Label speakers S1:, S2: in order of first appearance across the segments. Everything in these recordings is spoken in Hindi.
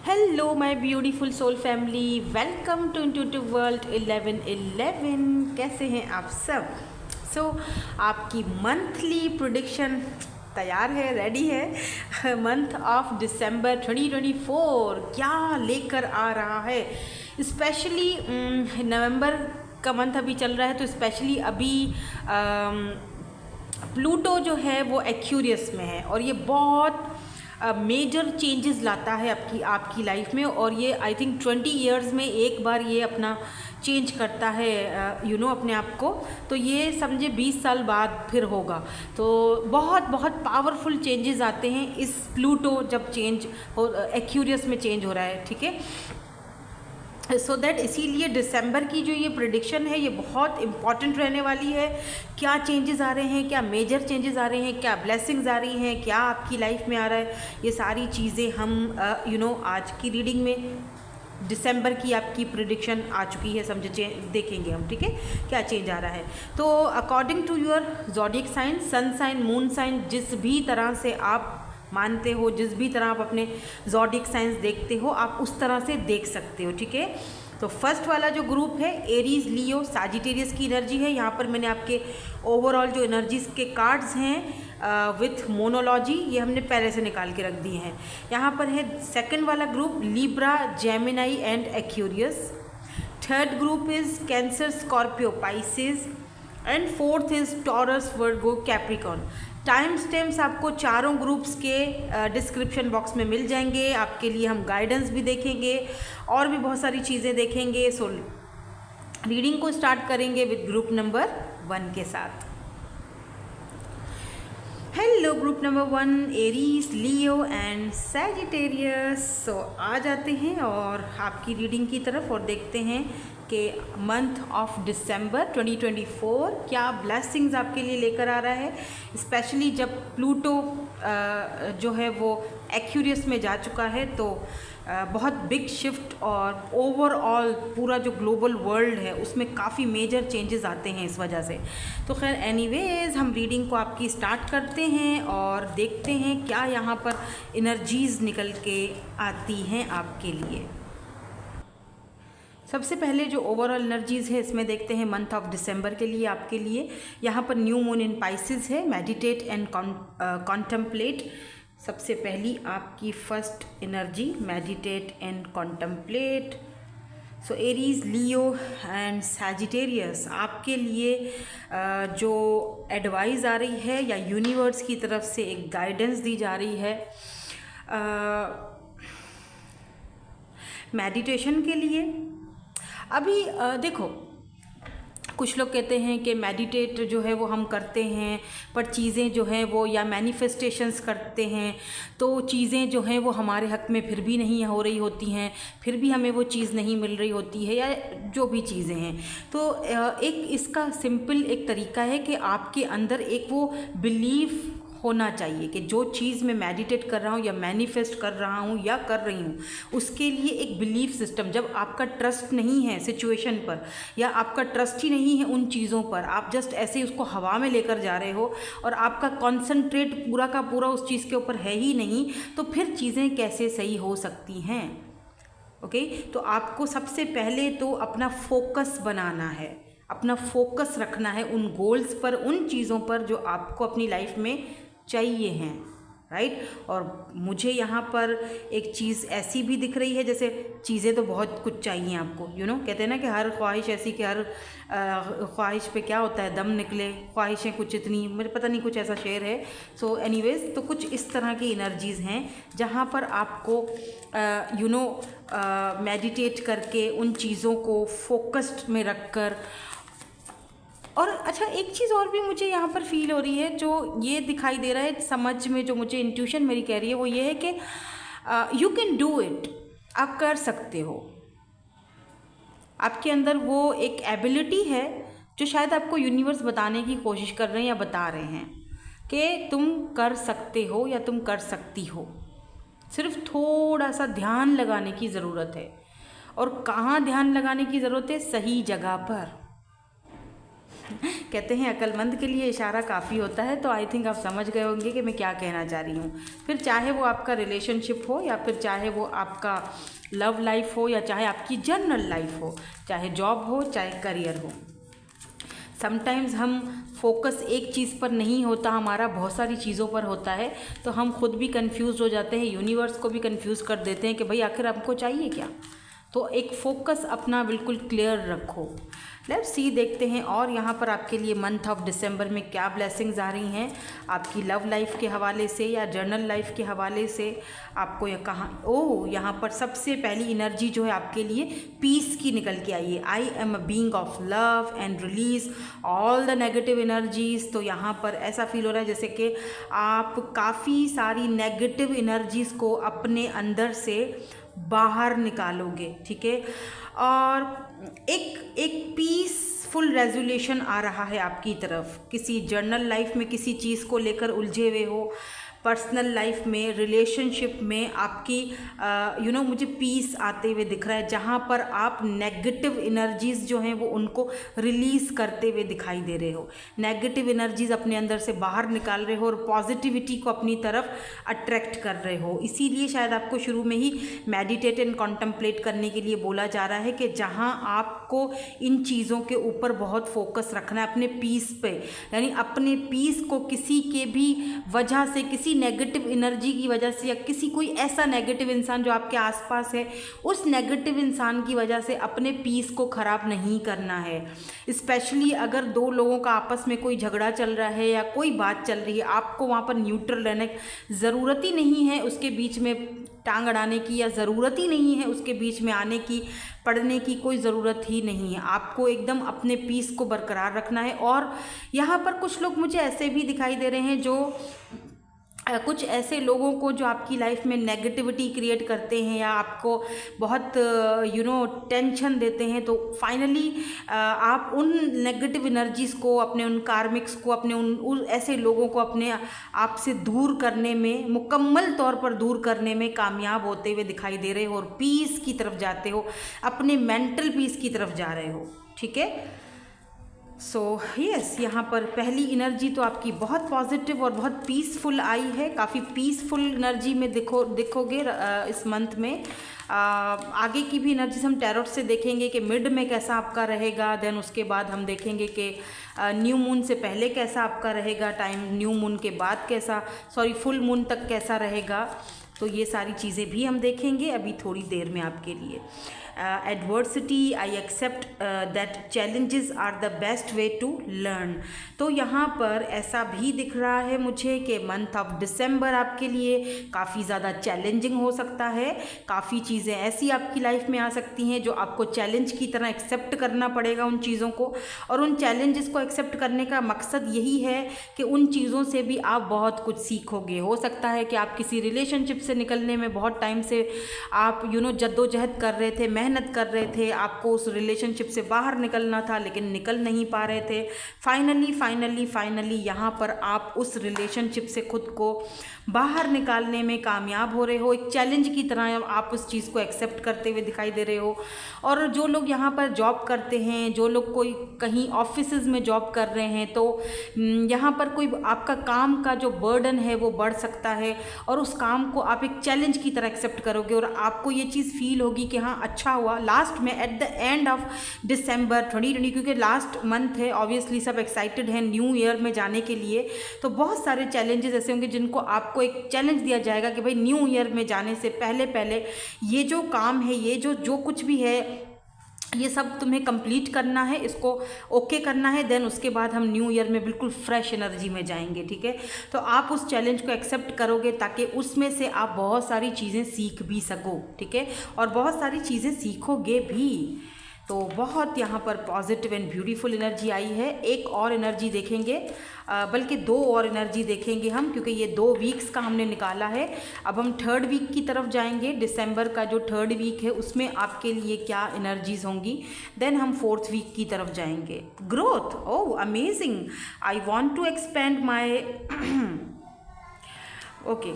S1: Hello my beautiful soul family, welcome to intuitive world 1111। कैसे हैं आप सब? आपकी मंथली प्रेडिक्शन तैयार है, रेडी है। मंथ ऑफ दिसंबर 2024 क्या लेकर आ रहा है। स्पेशली नवंबर का मंथ अभी चल रहा है, तो स्पेशली अभी प्लूटो जो है वो एक्यूरियस में है और ये बहुत मेजर चेंजेस लाता है आपकी लाइफ में। और ये आई थिंक 20 ईयर्स में एक बार ये अपना चेंज करता है अपने आप को। तो ये समझे 20 साल बाद फिर होगा। तो बहुत बहुत पावरफुल चेंजेस आते हैं इस प्लूटो जब चेंज हो, एक्यूरियस में चेंज हो रहा है, ठीक है। सो दैट इसीलिए दिसंबर की जो ये प्रेडिक्शन है ये बहुत इंपॉर्टेंट रहने वाली है। क्या चेंजेस आ रहे हैं, क्या मेजर चेंजेस आ रहे हैं, क्या ब्लेसिंग्स आ रही हैं, क्या आपकी लाइफ में आ रहा है, ये सारी चीज़ें हम आज की रीडिंग में दिसंबर की आपकी प्रेडिक्शन आ चुकी है, समझे, देखेंगे हम, ठीक है, क्या चेंज आ रहा है। तो according to your zodiac sign, sun sign, moon sign, जिस भी तरह से आप मानते हो, जिस भी तरह आप अपने ज़ोडिएक साइंस देखते हो, आप उस तरह से देख सकते हो, ठीक है। तो फर्स्ट वाला जो ग्रुप है एरीज, लियो, सैजिटेरियस की एनर्जी है। यहाँ पर मैंने आपके ओवरऑल जो एनर्जीज़ के कार्ड्स हैं विथ मोनोलॉजी, ये हमने पहले से निकाल के रख दिए हैं। यहाँ पर है सेकंड वाला group Libra, Gemini and Aquarius. Third group is cancer, Scorpio, Pisces and fourth is taurus, Virgo, Capricorn. Time stamps आपको चारों ग्रुप्स के डिस्क्रिप्शन बॉक्स में मिल जाएंगे। आपके लिए हम गाइडेंस भी देखेंगे और भी बहुत सारी चीज़ें देखेंगे। सो रीडिंग को स्टार्ट करेंगे विद ग्रुप नंबर 1 के साथ। Hello group number 1, Aries, Leo and Sagittarius. So आ जाते हैं और आपकी रीडिंग की तरफ और देखते हैं कि मंथ ऑफ दिसंबर 2024 क्या ब्लेसिंग्स आपके लिए लेकर आ रहा है। स्पेशली जब प्लूटो जो है वो एक्यूरियस में जा चुका है, तो बहुत बिग शिफ्ट और ओवरऑल पूरा जो ग्लोबल वर्ल्ड है उसमें काफ़ी मेजर चेंजेस आते हैं इस वजह से। तो खैर एनीवेज हम रीडिंग को आपकी स्टार्ट करते हैं और देखते हैं क्या यहाँ पर एनर्जीज़ निकल के आती हैं आपके लिए। सबसे पहले जो ओवरऑल एनर्जीज़ है इसमें देखते हैं मंथ ऑफ दिसंबर के लिए आपके लिए। यहाँ पर न्यू मून इन पाइसेस है, मेडिटेट एंड कॉन्टम्पलेट। सबसे पहली आपकी first energy, meditate and contemplate. So Aries, Leo and Sagittarius, आपके लिए जो एडवाइस आ रही है या यूनिवर्स की तरफ से एक गाइडेंस दी जा रही है मेडिटेशन के लिए। अभी देखो, कुछ लोग कहते हैं कि मेडिटेट जो है वो हम करते हैं, पर चीज़ें जो हैं वो, या मैनिफेस्टेशंस करते हैं तो चीज़ें जो हैं वो हमारे हक में फिर भी नहीं हो रही होती हैं, फिर भी हमें वो चीज़ नहीं मिल रही होती है, या जो भी चीज़ें हैं। तो एक इसका सिंपल एक तरीका है कि आपके अंदर एक वो बिलीफ होना चाहिए कि जो चीज़ मैं मेडिटेट कर रहा हूँ या मैनिफेस्ट कर रहा हूँ या कर रही हूँ, उसके लिए एक बिलीफ सिस्टम। जब आपका ट्रस्ट नहीं है सिचुएशन पर, या आपका ट्रस्ट ही नहीं है उन चीज़ों पर, आप जस्ट ऐसे ही उसको हवा में लेकर जा रहे हो और आपका कॉन्सनट्रेट पूरा का पूरा उस चीज़ के ऊपर है ही नहीं, तो फिर चीज़ें कैसे सही हो सकती हैं। ओके, तो आपको सबसे पहले तो अपना फोकस बनाना है, अपना फोकस रखना है उन गोल्स पर, उन चीज़ों पर जो आपको अपनी लाइफ में चाहिए हैं, राइट। और मुझे यहाँ पर एक चीज़ ऐसी भी दिख रही है, जैसे चीज़ें तो बहुत कुछ चाहिए आपको, कहते हैं ना कि हर ख्वाहिश ऐसी कि हर ख्वाहिश पे क्या होता है, दम निकले, ख्वाहिशें कुछ इतनी, मुझे पता नहीं, कुछ ऐसा शेर है। सो एनीवेज, तो कुछ इस तरह की एनर्जीज़ हैं जहाँ पर आपको मेडिटेट करके उन चीज़ों को फोकस्ड में रख कर। और अच्छा, एक चीज़ और भी मुझे यहाँ पर फील हो रही है, जो ये दिखाई दे रहा है समझ में, जो मुझे इंट्यूशन मेरी कह रही है वो ये है कि यू कैन डू इट, आप कर सकते हो। आपके अंदर वो एक एबिलिटी है जो शायद आपको यूनिवर्स बताने की कोशिश कर रहे हैं या बता रहे हैं कि तुम कर सकते हो या तुम कर सकती हो। सिर्फ थोड़ा सा ध्यान लगाने की ज़रूरत है। और कहाँ ध्यान लगाने की ज़रूरत है? सही जगह पर। कहते हैं अक्लमंद के लिए इशारा काफ़ी होता है, तो आई थिंक आप समझ गए होंगे कि मैं क्या कहना चाह रही हूँ। फिर चाहे वो आपका रिलेशनशिप हो, या फिर चाहे वो आपका लव लाइफ हो, या चाहे आपकी जनरल लाइफ हो, चाहे जॉब हो, चाहे करियर हो, समटाइम्स हम फोकस एक चीज़ पर नहीं होता, हमारा बहुत सारी चीज़ों पर होता है, तो हम खुद भी कंफ्यूज हो जाते हैं, यूनिवर्स को भी कंफ्यूज कर देते हैं कि भाई आखिर हमको चाहिए क्या। तो एक फोकस अपना बिल्कुल क्लियर रखो। लेट्स सी, देखते हैं और यहाँ पर आपके लिए मंथ ऑफ दिसंबर में क्या ब्लेसिंग्स आ रही हैं आपकी लव लाइफ के हवाले से या जर्नल लाइफ के हवाले से। आपको यह कहाँ, ओह, यहाँ पर सबसे पहली एनर्जी जो है आपके लिए पीस की निकल के आई है। I am a being of love and release all the negative energies. तो यहाँ पर ऐसा फील हो रहा है जैसे कि आप काफ़ी सारी नेगेटिव एनर्जीज़ को अपने अंदर से बाहर निकालोगे, ठीक है। और एक पीसफुल रेजोल्यूशन आ रहा है आपकी तरफ, किसी जर्नल लाइफ में किसी चीज़ को लेकर उलझे हुए हो, पर्सनल लाइफ में, रिलेशनशिप में आपकी मुझे पीस आते हुए दिख रहा है, जहाँ पर आप नेगेटिव एनर्जीज़ जो हैं वो उनको रिलीज़ करते हुए दिखाई दे रहे हो। नेगेटिव एनर्जीज़ अपने अंदर से बाहर निकाल रहे हो और पॉजिटिविटी को अपनी तरफ अट्रैक्ट कर रहे हो। इसीलिए शायद आपको शुरू में ही मेडिटेट एंड कॉन्टम्पलेट करने के लिए बोला जा रहा है कि जहाँ आपको इन चीज़ों के ऊपर बहुत फोकस रखना है, अपने पीस पे, यानी अपने पीस को किसी के भी वजह से, किसी नेगेटिव एनर्जी की वजह से, या किसी कोई ऐसा नेगेटिव इंसान जो आपके आसपास है, उस नेगेटिव इंसान की वजह से अपने पीस को ख़राब नहीं करना है। स्पेशली अगर दो लोगों का आपस में कोई झगड़ा चल रहा है या कोई बात चल रही है, आपको वहाँ पर न्यूट्रल रहने की ज़रूरत ही नहीं है, उसके बीच में टांग अड़ाने की, या ज़रूरत ही नहीं है उसके बीच में आने की, पढ़ने की कोई ज़रूरत ही नहीं है। आपको एकदम अपने पीस को बरकरार रखना है। और यहाँ पर कुछ लोग मुझे ऐसे भी दिखाई दे रहे हैं, जो कुछ ऐसे लोगों को जो आपकी लाइफ में नेगेटिविटी क्रिएट करते हैं या आपको बहुत टेंशन देते हैं, तो फाइनली आप उन नेगेटिव एनर्जीज़ को, अपने उन कार्मिक्स को, अपने उन ऐसे लोगों को अपने आप से दूर करने में, मुकम्मल तौर पर दूर करने में कामयाब होते हुए दिखाई दे रहे हो और पीस की तरफ जाते हो, अपने मेंटल पीस की तरफ जा रहे हो, ठीक है। सो यस, यहाँ पर पहली एनर्जी तो आपकी बहुत पॉजिटिव और बहुत पीसफुल आई है। काफ़ी पीसफुल एनर्जी में दिखोगे इस मंथ में। आगे की भी एनर्जीज हम टैरोट से देखेंगे कि मिड में कैसा आपका रहेगा, देन उसके बाद हम देखेंगे कि न्यू मून से पहले कैसा आपका रहेगा टाइम, न्यू मून के बाद कैसा, फुल मून तक कैसा रहेगा। तो ये सारी चीज़ें भी हम देखेंगे अभी थोड़ी देर में आपके लिए। Adversity, I accept that challenges are the best way to learn. तो यहाँ पर ऐसा भी दिख रहा है मुझे कि मंथ ऑफ दिसंबर आपके लिए काफ़ी ज़्यादा चैलेंजिंग हो सकता है। काफ़ी चीज़ें ऐसी आपकी लाइफ में आ सकती हैं जो आपको चैलेंज की तरह एक्सेप्ट करना पड़ेगा उन चीज़ों को, और उन चैलेंजेस को एक्सेप्ट करने का मकसद यही है कि उन चीज़ों से भी आप बहुत कुछ सीखोगे। हो सकता है कि आप किसी रिलेशनशिप से निकलने में बहुत टाइम से आप जद्दोजहद कर रहे थे, मेहनत कर रहे थे, आपको उस रिलेशनशिप से बाहर निकलना था लेकिन निकल नहीं पा रहे थे। फाइनली यहाँ पर आप उस रिलेशनशिप से खुद को बाहर निकालने में कामयाब हो रहे हो। एक चैलेंज की तरह आप उस चीज़ को एक्सेप्ट करते हुए दिखाई दे रहे हो। और जो लोग यहाँ पर जॉब करते हैं, जो लोग कोई कहीं ऑफिसेज में जॉब कर रहे हैं, तो यहाँ पर कोई आपका काम का जो बर्डन है वो बढ़ सकता है, और उस काम को आप एक चैलेंज की तरह एक्सेप्ट करोगे और आपको ये चीज़ फील होगी कि हाँ अच्छा हुआ लास्ट में, at the end of December 2020, क्योंकि लास्ट मंथ है, ऑब्वियसली सब एक्साइटेड हैं न्यू ईयर में जाने के लिए। तो बहुत सारे चैलेंजेस ऐसे होंगे जिनको आपको एक चैलेंज दिया जाएगा कि भाई न्यू ईयर में जाने से पहले ये जो काम है, ये जो कुछ भी है, ये सब तुम्हें कंप्लीट करना है, इसको ओके करना है, देन उसके बाद हम न्यू ईयर में बिल्कुल फ्रेश एनर्जी में जाएंगे, ठीक है। तो आप उस चैलेंज को एक्सेप्ट करोगे ताकि उसमें से आप बहुत सारी चीज़ें सीख भी सको, ठीक है, और बहुत सारी चीज़ें सीखोगे भी। तो बहुत यहाँ पर पॉजिटिव एंड ब्यूटीफुल एनर्जी आई है। एक और एनर्जी देखेंगे, बल्कि दो और एनर्जी देखेंगे हम, क्योंकि ये 2 वीक्स का हमने निकाला है। अब हम 3rd वीक की तरफ जाएंगे। दिसंबर का जो 3rd वीक है उसमें आपके लिए क्या एनर्जीज होंगी, देन हम 4th वीक की तरफ जाएंगे। Growth, oh amazing, I want to expand my okay,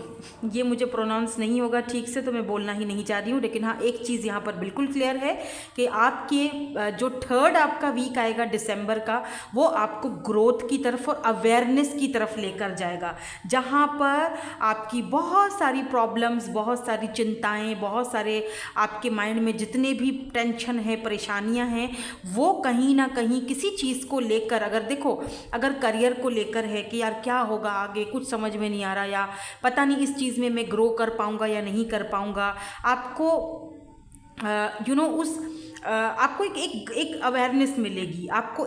S1: ये मुझे प्रोनाउंस नहीं होगा ठीक से तो मैं बोलना ही नहीं चाह रही हूँ, लेकिन हाँ एक चीज़ यहाँ पर बिल्कुल क्लियर है कि आपके जो थर्ड आपका वीक आएगा दिसंबर का, वो आपको ग्रोथ की तरफ और अवेयरनेस की तरफ लेकर जाएगा, जहाँ पर आपकी बहुत सारी प्रॉब्लम्स, बहुत सारी चिंताएं, बहुत सारे आपके माइंड में जितने भी टेंशन है, परेशानियाँ हैं, वो कहीं ना कहीं किसी चीज़ को लेकर, अगर देखो अगर करियर को लेकर है कि यार क्या होगा आगे, कुछ समझ में नहीं आ रहा, या पता नहीं इस चीज़ में मैं ग्रो कर पाऊँगा या नहीं कर पाऊँगा, आपको उस आपको एक अवेयरनेस मिलेगी, आपको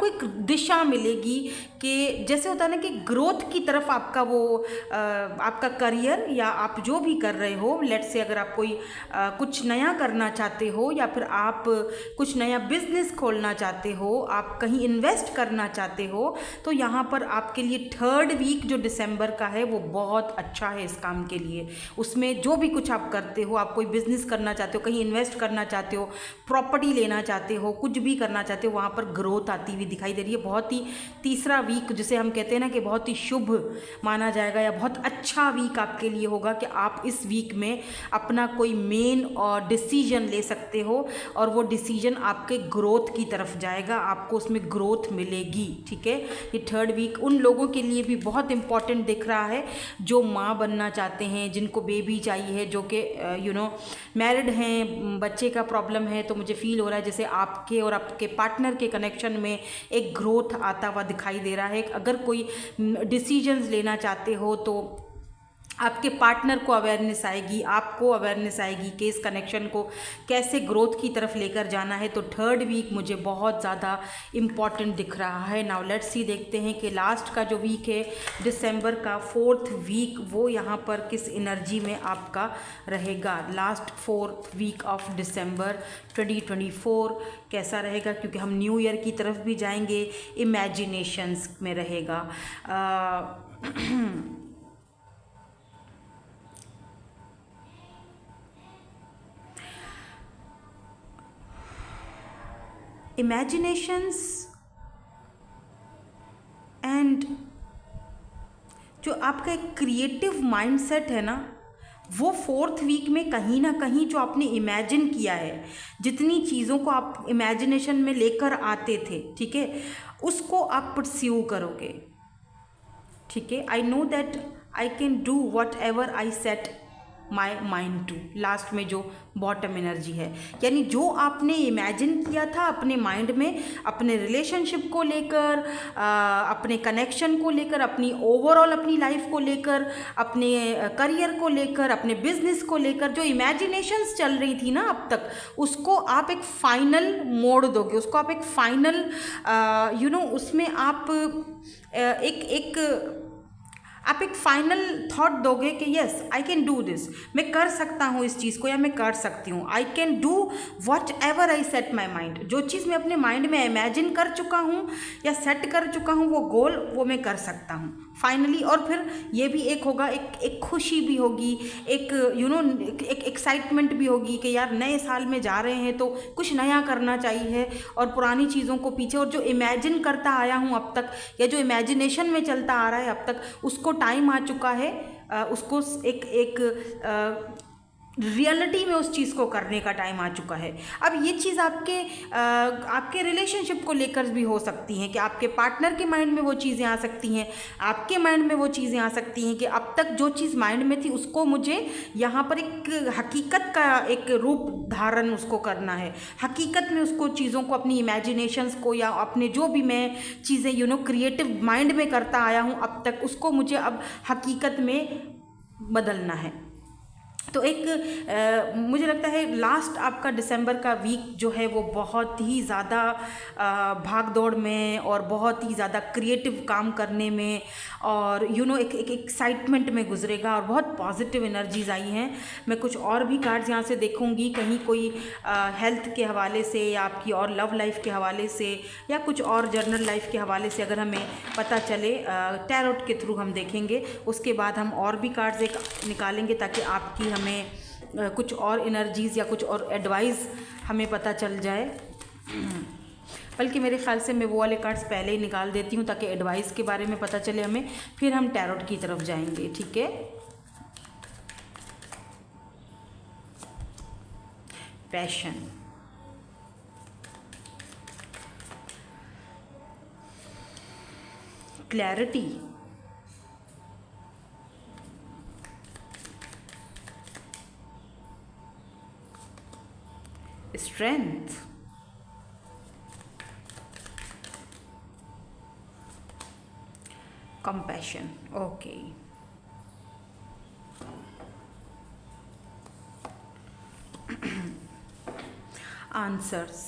S1: एक दिशा मिलेगी कि जैसे होता है ना कि ग्रोथ की तरफ आपका वो आपका करियर या आप जो भी कर रहे हो, लेट्स से अगर आप कोई कुछ नया करना चाहते हो या फिर आप कुछ नया बिजनेस खोलना चाहते हो, आप कहीं इन्वेस्ट करना चाहते हो, तो यहाँ पर आपके लिए थर्ड वीक जो दिसंबर का है वो बहुत अच्छा है इस काम के लिए। उसमें जो भी कुछ आप करते हो, आप कोई बिजनेस करना चाहते हो, कहीं इन्वेस्ट करना चाहते हो, प्रॉपर्टी लेना चाहते हो, कुछ भी करना चाहते हो, वहाँ पर ग्रोथ आती हुई दिखाई दे रही है। बहुत ही तीसरा वीक जिसे हम कहते हैं ना कि बहुत ही शुभ माना जाएगा या बहुत अच्छा वीक आपके लिए होगा कि आप इस वीक में अपना कोई मेन और डिसीजन ले सकते हो और वो डिसीजन आपके ग्रोथ की तरफ जाएगा, आपको उसमें ग्रोथ मिलेगी। ठीक है, ये थर्ड वीक उन लोगों के लिए भी बहुत इंपॉर्टेंट दिख रहा है जो माँ बनना चाहते हैं, जिनको बेबी चाहिए है, जो कि मैरिड हैं, बच्चे का प्रॉब्लम है, तो मुझे फील हो रहा है जैसे आपके और आपके पार्टनर के कनेक्शन में एक ग्रोथ आता हुआ दिखाई दे रहा है। अगर कोई डिसीजंस लेना चाहते हो तो आपके पार्टनर को अवेयरनेस आएगी, आपको अवेयरनेस आएगी कि इस कनेक्शन को कैसे ग्रोथ की तरफ लेकर जाना है। तो थर्ड वीक मुझे बहुत ज़्यादा इम्पॉर्टेंट दिख रहा है। नाउ लेट्स सी, देखते हैं कि लास्ट का जो वीक है दिसंबर का, फोर्थ वीक, वो यहाँ पर किस एनर्जी में आपका रहेगा। Last fourth week of December 2024 कैसा रहेगा, क्योंकि हम न्यू ईयर की तरफ भी जाएंगे, इमेजिनेशंस में रहेगा। इमेजिनेशंस एंड जो आपका एक क्रिएटिव माइंडसेट है ना, वो फोर्थ वीक में कहीं ना कहीं जो आपने इमेजिन किया है, जितनी चीज़ों को आप इमेजिनेशन में लेकर आते थे, ठीक है, उसको आप परस्यू करोगे। ठीक है, I know that I can do whatever I set my mind to. Last में जो बॉटम एनर्जी है, यानी जो आपने इमेजिन किया था अपने माइंड में, अपने रिलेशनशिप को लेकर, अपने कनेक्शन को लेकर, अपनी ओवरऑल अपनी लाइफ को लेकर, अपने करियर को लेकर, अपने बिजनेस को लेकर, जो इमेजिनेशंस चल रही थी ना अब तक, उसको आप एक फाइनल मोड़ दोगे, उसको आप एक फाइनल उसमें आप एक फाइनल थॉट दोगे कि yes I can do this, मैं कर सकता हूँ इस चीज़ को, या मैं कर सकती हूँ। आई can do whatever I set my mind. जो चीज़ मैं अपने माइंड में इमेजिन कर चुका हूँ या सेट कर चुका हूँ, वो गोल, वो मैं कर सकता हूँ फाइनली। और फिर ये भी एक होगा, एक खुशी भी होगी, एक एक एक्साइटमेंट भी होगी कि यार नए साल में जा रहे हैं तो कुछ नया करना चाहिए, और पुरानी चीज़ों को पीछे, और जो इमेजिन करता आया हूँ अब तक, या जो इमेजिनेशन में चलता आ रहा है अब तक, उसको टाइम आ चुका है उसको एक रियलिटी में उस चीज़ को करने का टाइम आ चुका है। अब ये चीज़ आपके रिलेशनशिप को लेकर भी हो सकती हैं कि आपके पार्टनर के माइंड में वो चीज़ें आ सकती हैं, आपके माइंड में वो चीज़ें आ सकती हैं कि अब तक जो चीज़ माइंड में थी उसको मुझे यहाँ पर एक हकीकत का एक रूप धारण उसको करना है, हकीकत में उसको चीज़ों को, अपनी इमेजिनेशंस को, या अपने जो भी मैं चीज़ें क्रिएटिव माइंड में करता आया हूँ अब तक, उसको मुझे अब हकीकत में बदलना है। तो एक मुझे लगता है लास्ट आपका दिसंबर का वीक जो है वो बहुत ही ज़्यादा भाग दौड़ में और बहुत ही ज़्यादा क्रिएटिव काम करने में और एक एक्साइटमेंट में गुजरेगा, और बहुत पॉजिटिव एनर्जीज आई हैं। मैं कुछ और भी कार्ड्स यहाँ से देखूँगी, कहीं कोई हेल्थ के हवाले से या आपकी और लव लाइफ के हवाले से या कुछ और जर्नल लाइफ के हवाले से अगर हमें पता चले, टैरोट के थ्रू हम देखेंगे। उसके बाद हम और भी कार्ड्स निकालेंगे ताकि आपकी हमें कुछ और एनर्जीज़ या कुछ और एडवाइस हमें पता चल जाए। बल्कि मेरे ख्याल से मैं वो वाले कार्ड्स पहले ही निकाल देती हूँ ताकि एडवाइस के बारे में पता चले हमें, फिर हम टैरोट की तरफ जाएंगे, ठीक है। Passion, clarity, strength, compassion. Okay, answers.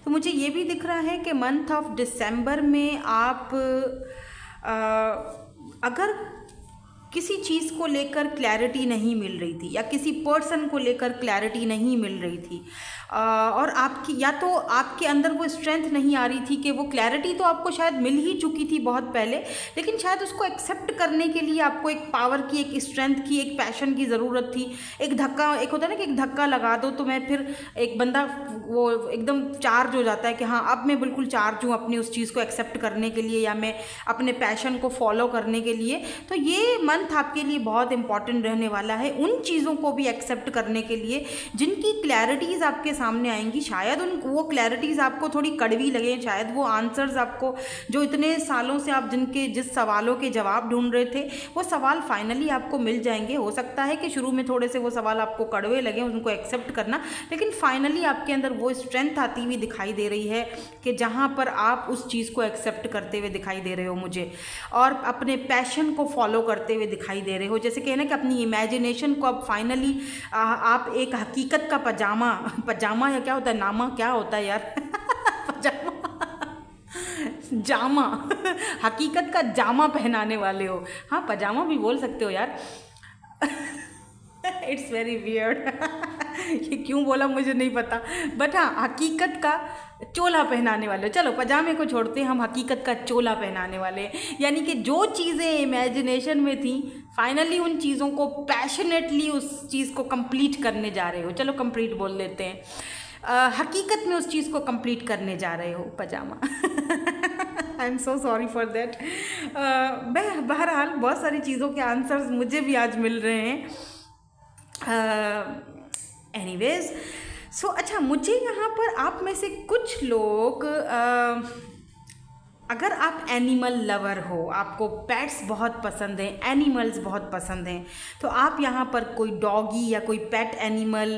S1: तो मुझे ये भी दिख रहा है कि मंथ ऑफ दिसंबर में आप अगर किसी चीज़ को लेकर क्लैरिटी नहीं मिल रही थी या किसी पर्सन को लेकर क्लैरिटी नहीं मिल रही थी, और आपकी या तो आपके अंदर वो स्ट्रेंथ नहीं आ रही थी कि वो क्लैरिटी तो आपको शायद मिल ही चुकी थी बहुत पहले, लेकिन शायद उसको एक्सेप्ट करने के लिए आपको एक पावर की, एक स्ट्रेंथ की, एक पैशन की ज़रूरत थी। एक धक्का, एक होता है ना कि एक धक्का लगा दो तो मैं फिर एक बंदा वो एकदम चार्ज हो जाता है कि हाँ अब मैं बिल्कुल चार्ज हूँ अपनी उस चीज़ को एक्सेप्ट करने के लिए या मैं अपने पैशन को फॉलो करने के लिए। तो ये मंथ आपके लिए बहुत इंपॉर्टेंट रहने वाला है उन चीज़ों को भी एक्सेप्ट करने के लिए जिनकी क्लैरिटीज़ आपके सामने आएंगी। शायद उन वो क्लैरिटीज़ आपको थोड़ी कड़वी लगे, शायद वो आंसर्स आपको जो इतने सालों से आप जिस सवालों के जवाब ढूंढ रहे थे वो सवाल फाइनली आपको मिल जाएंगे। हो सकता है कि शुरू में थोड़े से वो सवाल आपको कड़वे लगे, उनको एक्सेप्ट करना, लेकिन फाइनली आपके अंदर वो स्ट्रेंथ आती हुई दिखाई दे रही है कि जहाँ पर आप उस चीज़ को एक्सेप्ट करते हुए दिखाई दे रहे हो मुझे, और अपने पैशन को फॉलो करते हुए दिखाई दे रहे हो। जैसे कहना कि अपनी इमेजिनेशन को अब फाइनली आप एक हकीकत का पजामा या क्या होता है, नामा क्या होता है यार जामा हकीकत का जामा पहनाने वाले हो। हाँ, पजामा भी बोल सकते हो यार इट्स वेरी वियर्ड ये क्यों बोला मुझे नहीं पता, बट हाँ हकीकत का चोला पहनाने वाले। चलो पजामे को छोड़ते हैं, हम हकीकत का चोला पहनाने वाले, यानी कि जो चीज़ें इमेजिनेशन में थी फाइनली उन चीज़ों को पैशनेटली उस चीज़ को कंप्लीट करने जा रहे हो। चलो कंप्लीट बोल देते हैं, हकीकत में उस चीज़ को कंप्लीट करने जा रहे हो, पजामा I am so sorry for that. बहरहाल बहुत सारी चीज़ों के आंसर्स मुझे भी आज मिल रहे हैं। एनीवेज सो अच्छा, मुझे यहाँ पर आप में से कुछ लोग अगर आप एनिमल लवर हो, आपको पेट्स बहुत पसंद हैं, एनिमल्स बहुत पसंद हैं, तो आप यहाँ पर कोई डॉगी या कोई पेट एनिमल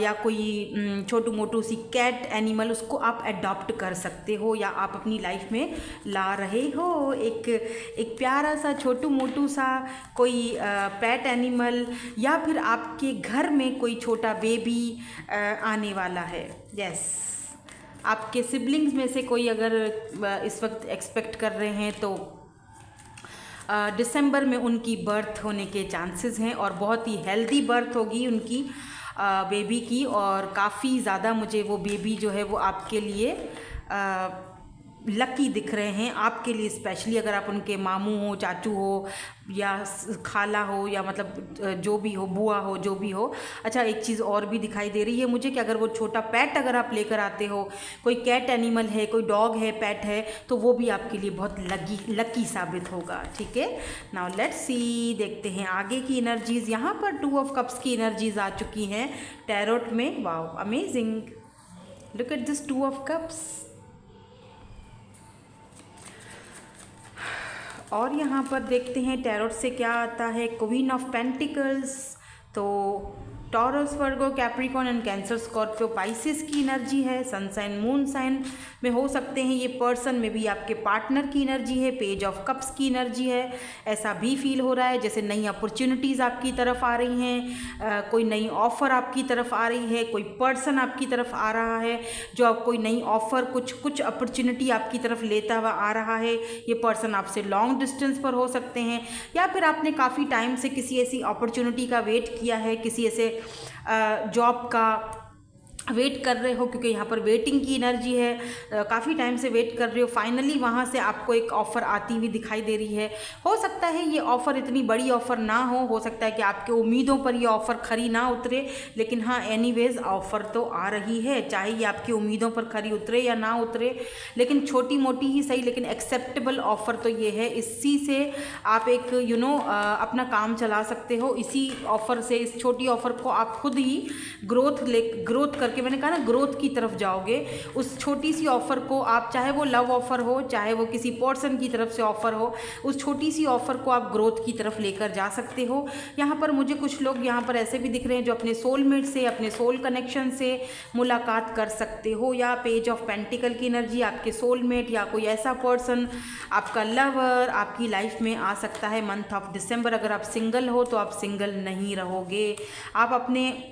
S1: या कोई छोटू मोटू सी कैट एनिमल उसको आप अडॉप्ट कर सकते हो या आप अपनी लाइफ में ला रहे हो। एक प्यारा सा छोटू मोटू सा कोई पेट एनिमल, या फिर आपके घर में कोई छोटा बेबी आने वाला है। यस, आपके सिबलिंग्स में से कोई अगर इस वक्त एक्सपेक्ट कर रहे हैं तो दिसंबर में उनकी बर्थ होने के चांसेस हैं, और बहुत ही हेल्दी बर्थ होगी उनकी बेबी की, और काफ़ी ज़्यादा मुझे वो बेबी जो है वो आपके लिए लकी दिख रहे हैं, आपके लिए स्पेशली। अगर आप उनके मामू हो, चाचू हो या खाला हो या मतलब जो भी हो, बुआ हो, जो भी हो। अच्छा, एक चीज़ और भी दिखाई दे रही है मुझे कि अगर वो छोटा पेट अगर आप लेकर आते हो, कोई कैट एनिमल है, कोई डॉग है, पेट है, तो वो भी आपके लिए बहुत लकी साबित होगा। ठीक है, नाउ लेट्स सी, देखते हैं आगे की एनर्जीज़। यहाँ पर 2 ऑफ कप्स की एनर्जीज़ आ चुकी हैं टैरोट में। Wow, amazing, look at this 2 of cups. और यहाँ पर देखते हैं टैरोट से क्या आता है। क्वीन ऑफ पेंटिकल्स, तो Taurus, Virgo, Capricorn and Cancer, Scorpio, Pisces की एनर्जी है। सन साइन, मून साइन में हो सकते हैं ये पर्सन, में भी आपके पार्टनर की एनर्जी है। पेज ऑफ कप्स की एनर्जी है। ऐसा भी फील हो रहा है जैसे नई अपॉर्चुनिटीज़ आपकी तरफ आ रही हैं, कोई नई ऑफ़र आपकी तरफ आ रही है, कोई पर्सन आपकी तरफ आ रहा है जो आप कोई नई ऑफ़र, कुछ अपॉर्चुनिटी आपकी तरफ लेता हुआ आ रहा है। ये पर्सन आपसे लॉन्ग डिस्टेंस पर हो सकते हैं, या फिर आपने काफ़ी टाइम से किसी ऐसी अपॉर्चुनिटी का वेट किया है, किसी ऐसे जॉब का वेट कर रहे हो, क्योंकि यहाँ पर वेटिंग की एनर्जी है, काफ़ी टाइम से वेट कर रहे हो, फाइनली वहाँ से आपको एक ऑफ़र आती हुई दिखाई दे रही है। हो सकता है ये ऑफ़र इतनी बड़ी ऑफ़र ना हो सकता है कि आपके उम्मीदों पर ये ऑफ़र खरी ना उतरे, लेकिन हाँ एनीवेज ऑफ़र तो आ रही है, चाहे ये आपकी उम्मीदों पर खरी उतरे या ना उतरे, लेकिन छोटी मोटी ही सही, लेकिन एक्सेप्टेबल ऑफ़र तो ये है। इसी से आप एक अपना काम चला सकते हो। इसी ऑफ़र से, इस छोटी ऑफ़र को आप खुद ही ग्रोथ करके, मैंने कहा ना ग्रोथ की तरफ जाओगे। उस छोटी सी ऑफ़र को आप, चाहे वो लव ऑफ़र हो, चाहे वो किसी पर्सन की तरफ से ऑफ़र हो, उस छोटी सी ऑफ़र को आप ग्रोथ की तरफ लेकर जा सकते हो। यहाँ पर मुझे कुछ लोग यहाँ पर ऐसे भी दिख रहे हैं जो अपने सोलमेट से, अपने सोल कनेक्शन से मुलाकात कर सकते हो, या पेज ऑफ पेंटिकल की एनर्जी, आपके सोलमेट या कोई ऐसा पर्सन, आपका लवर आपकी लाइफ में आ सकता है मंथ ऑफ दिसंबर। अगर आप सिंगल हो तो आप सिंगल नहीं रहोगे, आप अपने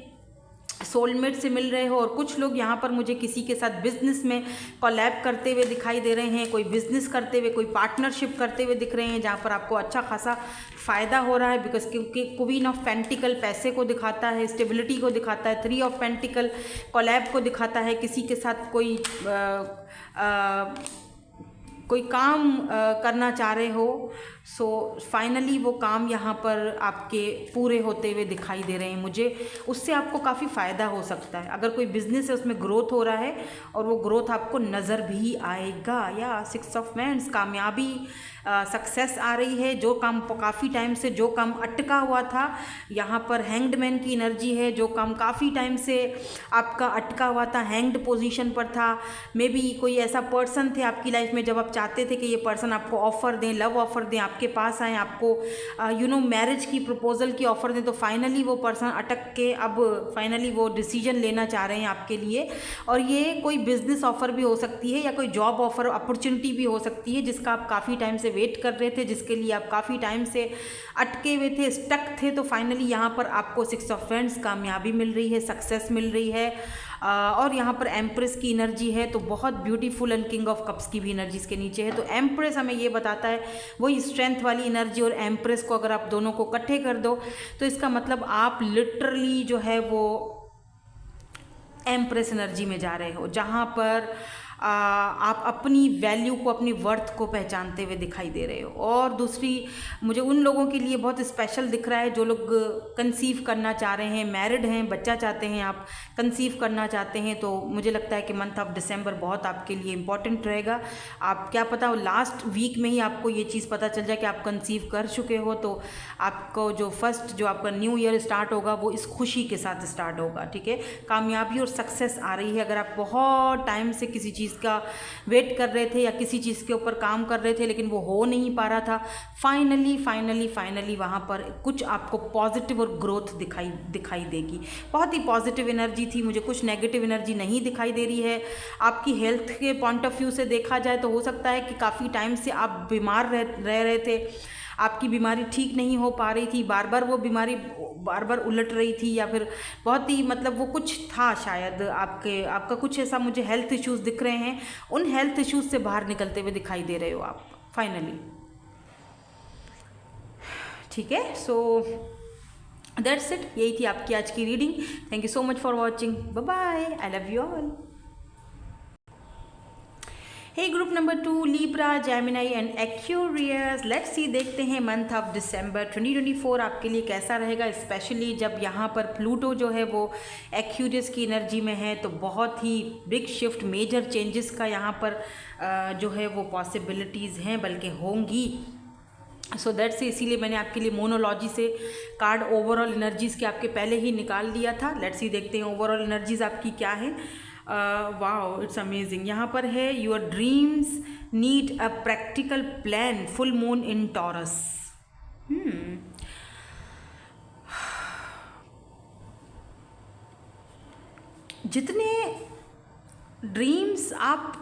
S1: सोलमेट से मिल रहे हो। और कुछ लोग यहाँ पर मुझे किसी के साथ बिजनेस में कोलैब करते हुए दिखाई दे रहे हैं, कोई बिजनेस करते हुए, कोई पार्टनरशिप करते हुए दिख रहे हैं, जहाँ पर आपको अच्छा खासा फ़ायदा हो रहा है। बिकॉज क्योंकि क्वीन ऑफ पेंटिकल पैसे को दिखाता है, स्टेबिलिटी को दिखाता है, 3 ऑफ पेंटिकल कोलैब को दिखाता है, किसी के साथ कोई काम करना चाह रहे हो। सो फाइनली वो काम यहाँ पर आपके पूरे होते हुए दिखाई दे रहे हैं मुझे, उससे आपको काफ़ी फ़ायदा हो सकता है। अगर कोई बिज़नेस है उसमें ग्रोथ हो रहा है और वो ग्रोथ आपको नज़र भी आएगा। या 6 ऑफ वांड्स, कामयाबी, सक्सेस आ रही है। जो काम काफ़ी टाइम से, जो काम अटका हुआ था, यहाँ पर हैंग्ड मैन की एनर्जी है। जो काम काफ़ी टाइम से आपका अटका हुआ था, हैंग्ड पोजीशन पर था, मे बी कोई ऐसा पर्सन थे आपकी लाइफ में, जब आप चाहते थे कि ये पर्सन आपको ऑफ़र दें, लव ऑफ़र दें, आपके पास आए, आपको मैरिज की प्रपोजल की ऑफ़र दें, तो फाइनली वो पर्सन अटक के अब फाइनली वो डिसीजन लेना चाह रहे हैं आपके लिए। और ये कोई बिज़नेस ऑफ़र भी हो सकती है, या कोई जॉब ऑफ़र अपॉर्चुनिटी भी हो सकती है, जिसका आप काफ़ी टाइम से वेट कर रहे थे, जिसके लिए आप काफ़ी टाइम से अटके हुए थे, स्टक थे। तो फाइनली यहाँ पर आपको 6 ऑफ वांड्स, कामयाबी मिल रही है, सक्सेस मिल रही है। और यहाँ पर एम्प्रेस की एनर्जी है, तो बहुत beautiful, and king of cups की भी एनर्जी इसके नीचे है। तो एम्प्रेस हमें ये बताता है, वही स्ट्रेंथ वाली एनर्जी और एम्प्रेस को अगर आप दोनों को इकट्ठे कर दो तो इसका मतलब आप लिटरली जो है वो एम्प्रेस एनर्जी में जा रहे हो, जहाँ पर आप अपनी वैल्यू को, अपनी वर्थ को पहचानते हुए दिखाई दे रहे हो। और दूसरी, मुझे उन लोगों के लिए बहुत स्पेशल दिख रहा है जो लोग कंसीव करना चाह रहे हैं, मैरिड हैं, बच्चा चाहते हैं, आप कंसीव करना चाहते हैं, तो मुझे लगता है कि मंथ ऑफ दिसंबर बहुत आपके लिए इम्पॉर्टेंट रहेगा। आप, क्या पता लास्ट वीक में ही आपको ये चीज़ पता चल जाए कि आप कंसीव कर चुके हो, तो आपको जो आपका न्यू ईयर स्टार्ट होगा वो इस खुशी के साथ स्टार्ट होगा। ठीक है, कामयाबी और सक्सेस आ रही है। अगर आप बहुत टाइम से किसी चीज़ का वेट कर रहे थे या किसी चीज़ के ऊपर काम कर रहे थे लेकिन वो हो नहीं पा रहा था, फाइनली वहाँ पर कुछ आपको पॉजिटिव और ग्रोथ दिखाई देगी। बहुत ही पॉजिटिव एनर्जी थी, मुझे कुछ नेगेटिव एनर्जी नहीं दिखाई दे रही है। आपकी हेल्थ के पॉइंट ऑफ व्यू से देखा जाए तो हो सकता है कि काफ़ी टाइम से आप बीमार रह रहे थे, आपकी बीमारी ठीक नहीं हो पा रही थी, बार बार वो बीमारी बार बार उलट रही थी, या फिर बहुत ही वो कुछ था शायद आपका कुछ ऐसा मुझे हेल्थ इश्यूज़ दिख रहे हैं। उन हेल्थ इश्यूज़ से बाहर निकलते हुए दिखाई दे रहे हो आप फाइनली। ठीक है, सो दैट्स इट, यही थी आपकी आज की reading. Thank you so much for watching, bye bye, I love you all. Hey group number 2, Libra, Gemini and Aquarius, let's see, देखते हैं मंथ ऑफ दिसंबर 2024 आपके लिए कैसा रहेगा। स्पेशली जब यहाँ पर प्लूटो जो है वो एक्यूरियस की एनर्जी में है, तो बहुत ही बिग शिफ्ट, मेजर चेंजेस का यहाँ पर जो है वो पॉसिबिलिटीज़ हैं, बल्कि होंगी। सो दैट्स, इसीलिए मैंने आपके लिए मोनोलॉजी से कार्ड ओवरऑल एनर्जीज़ के आपके पहले ही निकाल लिया था। लेट्स सी, देखते हैं ओवरऑल एनर्जीज़ आपकी क्या है। Wow, it's amazing. यहाँ पर है, your dreams need a practical plan, full moon in taurus. जितने ड्रीम्स आप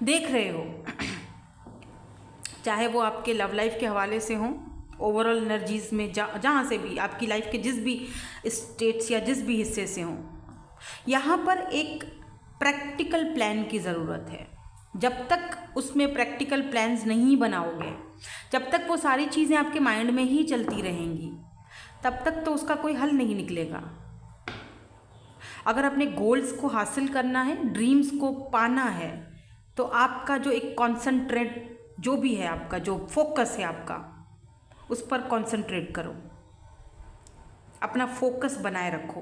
S1: देख रहे हो, चाहे वो आपके लव लाइफ के हवाले से हों, ओवरऑल एनर्जीज़ में जहाँ से भी आपकी लाइफ के जिस भी स्टेट्स या जिस भी हिस्से से हों, यहाँ पर एक प्रैक्टिकल प्लान की ज़रूरत है। जब तक उसमें प्रैक्टिकल प्लान्स नहीं बनाओगे, जब तक वो सारी चीज़ें आपके माइंड में ही चलती रहेंगी, तब तक तो उसका कोई हल नहीं निकलेगा। अगर अपने गोल्स को हासिल करना है, ड्रीम्स को पाना है, तो आपका जो एक कॉन्सेंट्रेट जो भी है, आपका जो फोकस है आपका, उस पर कॉन्सेंट्रेट करो, अपना फोकस बनाए रखो।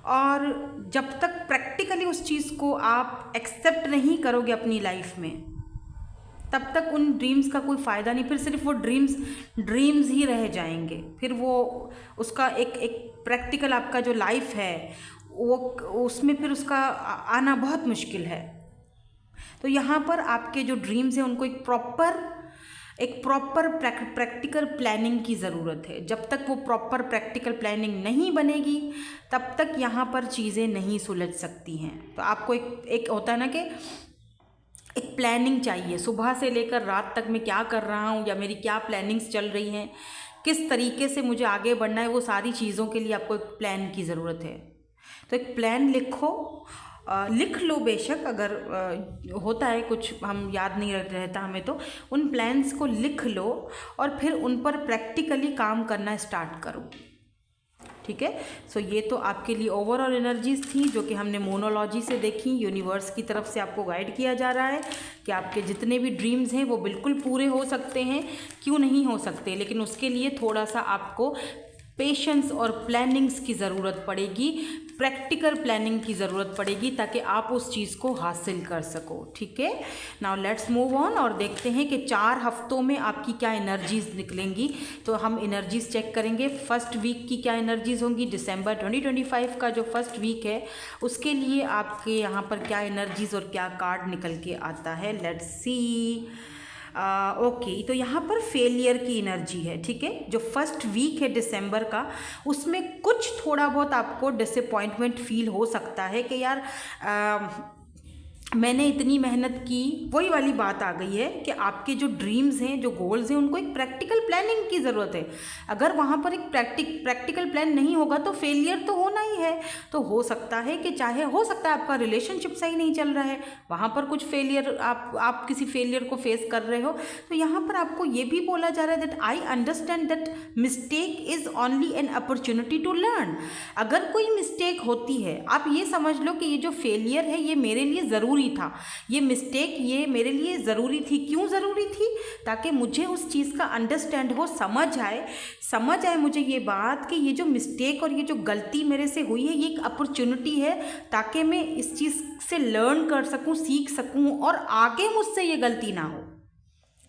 S1: और जब तक प्रैक्टिकली उस चीज़ को आप एक्सेप्ट नहीं करोगे अपनी लाइफ में, तब तक उन ड्रीम्स का कोई फ़ायदा नहीं। फिर सिर्फ वो ड्रीम्स ही रह जाएंगे। फिर वो उसका एक प्रैक्टिकल आपका जो लाइफ है वो उसमें फिर उसका आना बहुत मुश्किल है। तो यहाँ पर आपके जो ड्रीम्स हैं उनको एक प्रॉपर प्रैक्टिकल प्लानिंग की ज़रूरत है। जब तक वो प्रॉपर प्रैक्टिकल प्लानिंग नहीं बनेगी तब तक यहाँ पर चीज़ें नहीं सुलझ सकती हैं। तो आपको एक होता है ना कि एक प्लानिंग चाहिए, सुबह से लेकर रात तक मैं क्या कर रहा हूँ या मेरी क्या प्लानिंग्स चल रही हैं, किस तरीके से मुझे आगे बढ़ना है, वो सारी चीज़ों के लिए आपको एक प्लान की ज़रूरत है। तो एक प्लान लिख लो बेशक, अगर होता है कुछ हम याद नहीं रहता हमें, तो उन प्लान्स को लिख लो और फिर उन पर प्रैक्टिकली काम करना स्टार्ट करो। ठीक है। सो ये तो आपके लिए ओवरऑल एनर्जीज थी जो कि हमने मोनोलॉजी से देखी। यूनिवर्स की तरफ से आपको गाइड किया जा रहा है कि आपके जितने भी ड्रीम्स हैं वो बिल्कुल पूरे हो सकते हैं, क्यों नहीं हो सकते, लेकिन उसके लिए थोड़ा सा आपको पेशेंस और प्लानिंग्स की ज़रूरत पड़ेगी, प्रैक्टिकल प्लानिंग की ज़रूरत पड़ेगी ताकि आप उस चीज़ को हासिल कर सको। ठीक है। नाउ लेट्स मूव ऑन और देखते हैं कि 4 हफ्तों में आपकी क्या एनर्जीज निकलेंगी। तो हम एनर्जीज चेक करेंगे। फर्स्ट वीक की क्या एनर्जीज होंगी, दिसंबर 2025 का जो फर्स्ट वीक है उसके लिए आपके यहाँ पर क्या एनर्जीज और क्या कार्ड निकल के आता है। Let's see. ओके, तो यहाँ पर फेलियर की एनर्जी है। ठीक है। जो फर्स्ट वीक है दिसंबर का, उसमें कुछ थोड़ा बहुत आपको डिसअपॉइंटमेंट फील हो सकता है कि यार मैंने इतनी मेहनत की। वही वाली बात आ गई है कि आपके जो ड्रीम्स हैं, जो गोल्स हैं, उनको एक प्रैक्टिकल प्लानिंग की ज़रूरत है। अगर वहाँ पर एक प्रैक्टिकल प्लान नहीं होगा तो फेलियर तो होना ही है। तो हो सकता है कि हो सकता है आपका रिलेशनशिप सही नहीं चल रहा है, वहाँ पर कुछ फेलियर, आप किसी फेलियर को फेस कर रहे हो। तो यहाँ पर आपको ये भी बोला जा रहा है that I understand that mistake is only an opportunity to learn. अगर कोई मिस्टेक होती है, आप ये समझ लो कि ये जो फेलियर है ये मेरे लिए ज़रूरी था, ये मिस्टेक ये मेरे लिए ज़रूरी थी। क्यों ज़रूरी थी? ताकि मुझे उस चीज़ का अंडरस्टैंड हो, समझ आए मुझे ये बात कि ये जो मिस्टेक और ये जो गलती मेरे से हुई है ये एक अपॉर्चुनिटी है, ताकि मैं इस चीज़ से लर्न कर सकूं, सीख सकूं और आगे मुझसे ये गलती ना हो।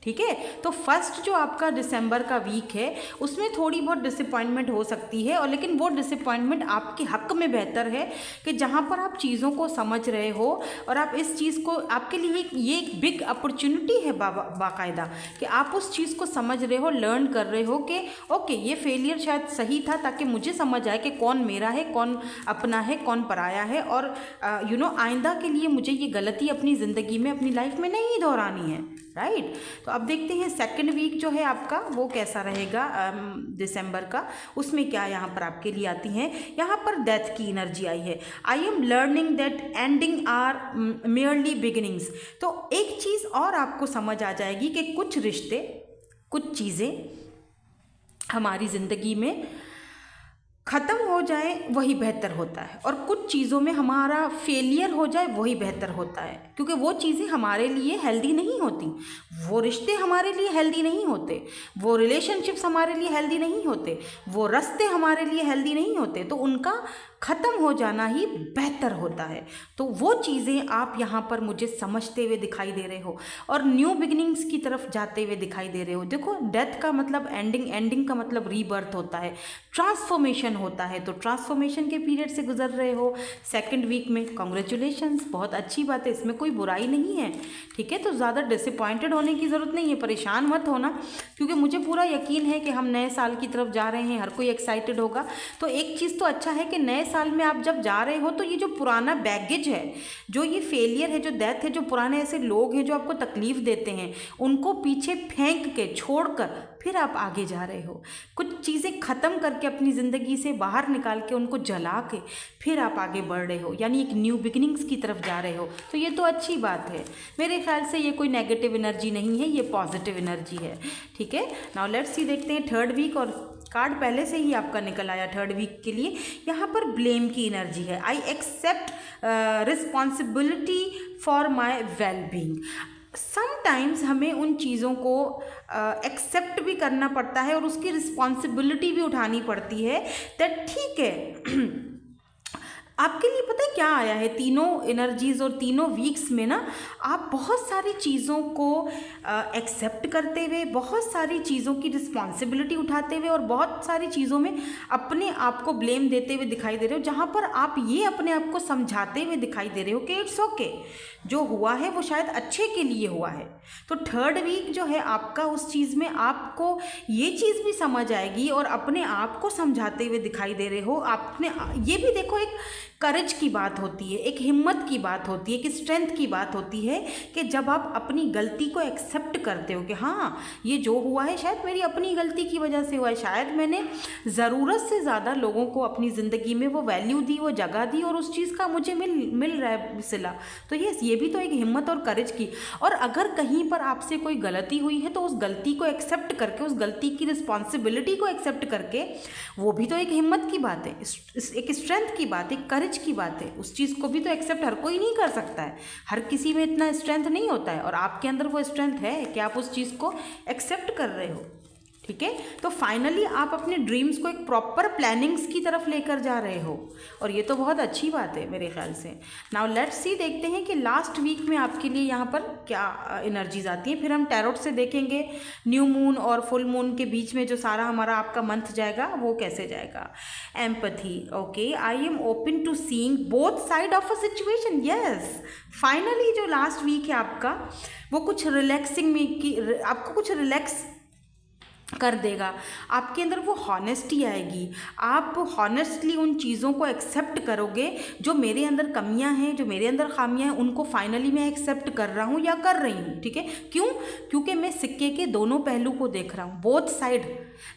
S1: ठीक है। तो फर्स्ट जो आपका दिसंबर का वीक है उसमें थोड़ी बहुत डिसअपॉइंटमेंट हो सकती है, और लेकिन वो डिसअपॉइंटमेंट आपके हक में बेहतर है कि जहाँ पर आप चीज़ों को समझ रहे हो और आप इस चीज़ को, आपके लिए ये एक बिग अपॉर्चुनिटी है बाकायदा कि आप उस चीज़ को समझ रहे हो, लर्न कर रहे हो कि ओके ये फेलियर शायद सही था ताकि मुझे समझ आए कि कौन मेरा है, कौन अपना है, कौन पराया है, और आइंदा के लिए मुझे ये गलती अपनी ज़िंदगी में, अपनी लाइफ में नहीं दोहरानी है। राइट। तो अब देखते हैं सेकंड वीक जो है आपका वो कैसा रहेगा दिसंबर का। उसमें क्या यहाँ पर आपके लिए आती हैं, यहाँ पर डेथ की एनर्जी आई है। I am learning that ending are merely beginnings. तो एक चीज़ और आपको समझ आ जाएगी कि कुछ रिश्ते, कुछ चीज़ें हमारी ज़िंदगी में ख़त्म हो जाए वही बेहतर होता है, और कुछ चीज़ों में हमारा फेलियर हो जाए वही बेहतर होता है, क्योंकि वो चीज़ें हमारे लिए हेल्दी नहीं होती, वो रिश्ते हमारे लिए हेल्दी नहीं होते, वो रिलेशनशिप्स हमारे लिए हेल्दी नहीं होते, वो रास्ते हमारे लिए हेल्दी नहीं होते। तो उनका ख़त्म हो जाना ही बेहतर होता है। तो वो चीज़ें आप यहाँ पर मुझे समझते हुए दिखाई दे रहे हो और न्यू बिगिनिंग्स की तरफ जाते हुए दिखाई दे रहे हो। देखो, डेथ का मतलब एंडिंग का मतलब रीबर्थ होता है, ट्रांसफॉर्मेशन होता है। तो ट्रांसफॉर्मेशन के पीरियड से गुजर रहे हो सेकंड वीक में, कॉन्ग्रेचुलेशंस, बहुत अच्छी बात है, इसमें कोई बुराई नहीं है। ठीक है। तो ज़्यादा डिसअपॉइंटेड होने की ज़रूरत नहीं है, परेशान मत होना, क्योंकि मुझे पूरा यकीन है कि हम नए साल की तरफ जा रहे हैं, हर कोई एक्साइटेड होगा। तो एक चीज़ तो अच्छा है कि नए साल में आप जब जा रहे हो तो ये जो पुराना बैगेज है, जो ये फेलियर है, जो डेथ है, जो पुराने ऐसे लोग हैं जो आपको तकलीफ़ देते हैं, उनको पीछे फेंक के, छोड़कर फिर आप आगे जा रहे हो। कुछ चीज़ें ख़त्म करके, अपनी ज़िंदगी से बाहर निकाल के, उनको जला के फिर आप आगे बढ़ रहे हो, यानी एक न्यू बिगिनिंग्स की तरफ जा रहे हो। तो ये तो अच्छी बात है। मेरे ख्याल से ये कोई नेगेटिव एनर्जी नहीं है, ये पॉजिटिव एनर्जी है। ठीक है। नाउ लेट्स सी, देखते हैं थर्ड वीक और कार्ड पहले से ही आपका निकल आया थर्ड वीक के लिए। यहाँ पर ब्लेम की एनर्जी है। I accept responsibility for my well being. Sometimes हमें उन चीज़ों को एक्सेप्ट भी करना पड़ता है और उसकी रिस्पॉन्सिबिलिटी भी उठानी पड़ती है। दैट ठीक है आपके लिए पता है क्या आया है, तीनों एनर्जीज़ और तीनों वीक्स में ना आप बहुत सारी चीज़ों को एक्सेप्ट करते हुए, बहुत सारी चीज़ों की रिस्पॉन्सिबिलिटी उठाते हुए और बहुत सारी चीज़ों में अपने आप को ब्लेम देते हुए दिखाई दे रहे हो, जहाँ पर आप ये अपने आप को समझाते हुए दिखाई दे रहे हो कि इट्स ओके, जो हुआ है वो शायद अच्छे के लिए हुआ है। तो थर्ड वीक जो है आपका, उस चीज़ में आपको ये चीज़ भी समझ आएगी और अपने आप को समझाते हुए दिखाई दे रहे हो। आपने ये भी देखो, एक करेज की बात होती है, एक हिम्मत की बात होती है, एक स्ट्रेंथ की बात होती है कि जब आप अपनी गलती को एक्सेप्ट करते हो कि हाँ ये जो हुआ है शायद मेरी अपनी गलती की वजह से हुआ है, शायद मैंने ज़रूरत से ज़्यादा लोगों को अपनी ज़िंदगी में वो वैल्यू दी, वो जगह दी और उस चीज़ का मुझे मिल रहा है सिला। तो ये भी तो एक हिम्मत और करेज की। और अगर कहीं पर आपसे कोई गलती हुई है तो उस गलती को एक्सेप्ट करके, उस गलती की रिस्पॉन्सिबिलिटी को एक्सेप्ट करके, वो भी तो एक हिम्मत की बात है, एक स्ट्रेंथ की बात है, एक करेज की बात है। उस चीज़ को भी तो एक्सेप्ट हर कोई नहीं कर सकता है, हर किसी में इतना स्ट्रेंथ नहीं होता है, और आपके अंदर वो स्ट्रेंथ है कि आप उस चीज़ को एक्सेप्ट कर रहे हो। ठीक है, तो फाइनली आप अपने ड्रीम्स को एक प्रॉपर प्लानिंग्स की तरफ लेकर जा रहे हो और ये तो बहुत अच्छी बात है मेरे ख्याल से। नाउ लेट्स सी, देखते हैं कि लास्ट वीक में आपके लिए यहाँ पर क्या एनर्जीज आती हैं। फिर हम टैरोट से देखेंगे न्यू मून और फुल मून के बीच में जो सारा हमारा आपका मंथ जाएगा वो कैसे जाएगा। Empathy, okay, I am open to seeing both side of a situation. Yes, finally जो लास्ट वीक है आपका वो कुछ रिलैक्सिंग में की, आपको कुछ रिलैक्स कर देगा। आपके अंदर वो हॉनेस्टी आएगी, आप हॉनेस्टली उन चीज़ों को एक्सेप्ट करोगे जो मेरे अंदर कमियां हैं, जो मेरे अंदर खामियां हैं, उनको फाइनली मैं एक्सेप्ट कर रहा हूँ या कर रही हूँ। ठीक है, क्यों? क्योंकि मैं सिक्के के दोनों पहलू को देख रहा हूँ, बोथ साइड।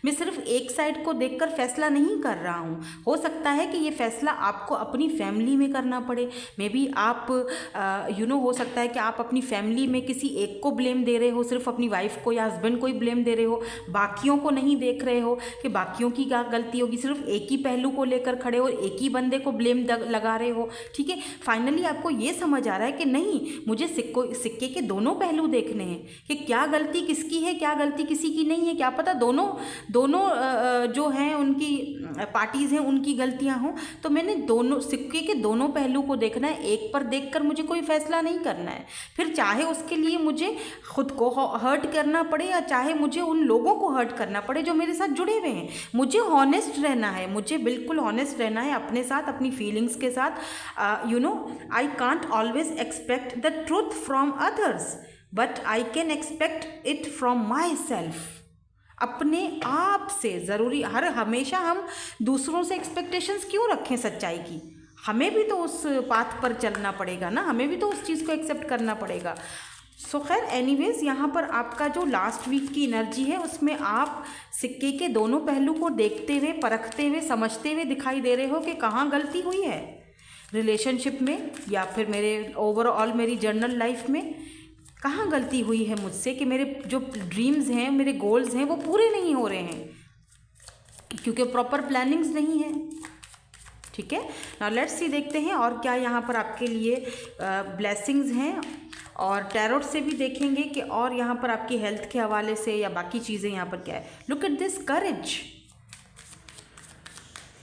S1: मैं सिर्फ एक साइड को देखकर फैसला नहीं कर रहा हूँ। हो सकता है कि ये फैसला आपको अपनी फैमिली में करना पड़े, मे बी आप हो सकता है कि आप अपनी फैमिली में किसी एक को ब्लेम दे रहे हो, सिर्फ अपनी वाइफ को या हस्बैंड को ही ब्लेम दे रहे हो, बाकियों को नहीं देख रहे हो कि बाकियों की क्या गलती होगी, सिर्फ एक ही पहलू को लेकर खड़े हो, एक ही बंदे को ब्लेम लगा रहे हो। ठीक है, फाइनली आपको ये समझ आ रहा है कि नहीं, मुझे सिक्के के दोनों पहलू देखने हैं कि क्या गलती किसकी है, क्या गलती किसी की नहीं है। क्या पता दोनों जो हैं उनकी पार्टीज़ हैं उनकी गलतियां हों। तो मैंने दोनों सिक्के के दोनों पहलू को देखना है, एक पर देखकर मुझे कोई फैसला नहीं करना है। फिर चाहे उसके लिए मुझे खुद को हर्ट करना पड़े या चाहे मुझे उन लोगों को हर्ट करना पड़े जो मेरे साथ जुड़े हुए हैं, मुझे हॉनेस्ट रहना है, मुझे बिल्कुल हॉनेस्ट रहना है अपने साथ, अपनी फीलिंग्स के साथ। I can't always expect the truth from others but I can expect it from my self. अपने आप से ज़रूरी हमेशा हम दूसरों से एक्सपेक्टेशंस क्यों रखें सच्चाई की? हमें भी तो उस पाथ पर चलना पड़ेगा ना, हमें भी तो उस चीज़ को एक्सेप्ट करना पड़ेगा। सो खैर एनीवेज, यहाँ पर आपका जो लास्ट वीक की एनर्जी है उसमें आप सिक्के के दोनों पहलू को देखते हुए, परखते हुए, समझते हुए दिखाई दे रहे हो कि कहाँ गलती हुई है रिलेशनशिप में या फिर मेरे ओवरऑल मेरी जर्नल लाइफ में, कहाँ गलती हुई है मुझसे कि मेरे जो ड्रीम्स हैं, मेरे गोल्स हैं वो पूरे नहीं हो रहे हैं क्योंकि प्रॉपर प्लानिंग्स नहीं है। ठीक है, नाउ लेट्स सी, देखते हैं और क्या यहाँ पर आपके लिए ब्लेसिंग्स हैं, और टैरोट से भी देखेंगे कि और यहाँ पर आपकी हेल्थ के हवाले से या बाकी चीज़ें यहाँ पर क्या है। लुक एट दिस करेज।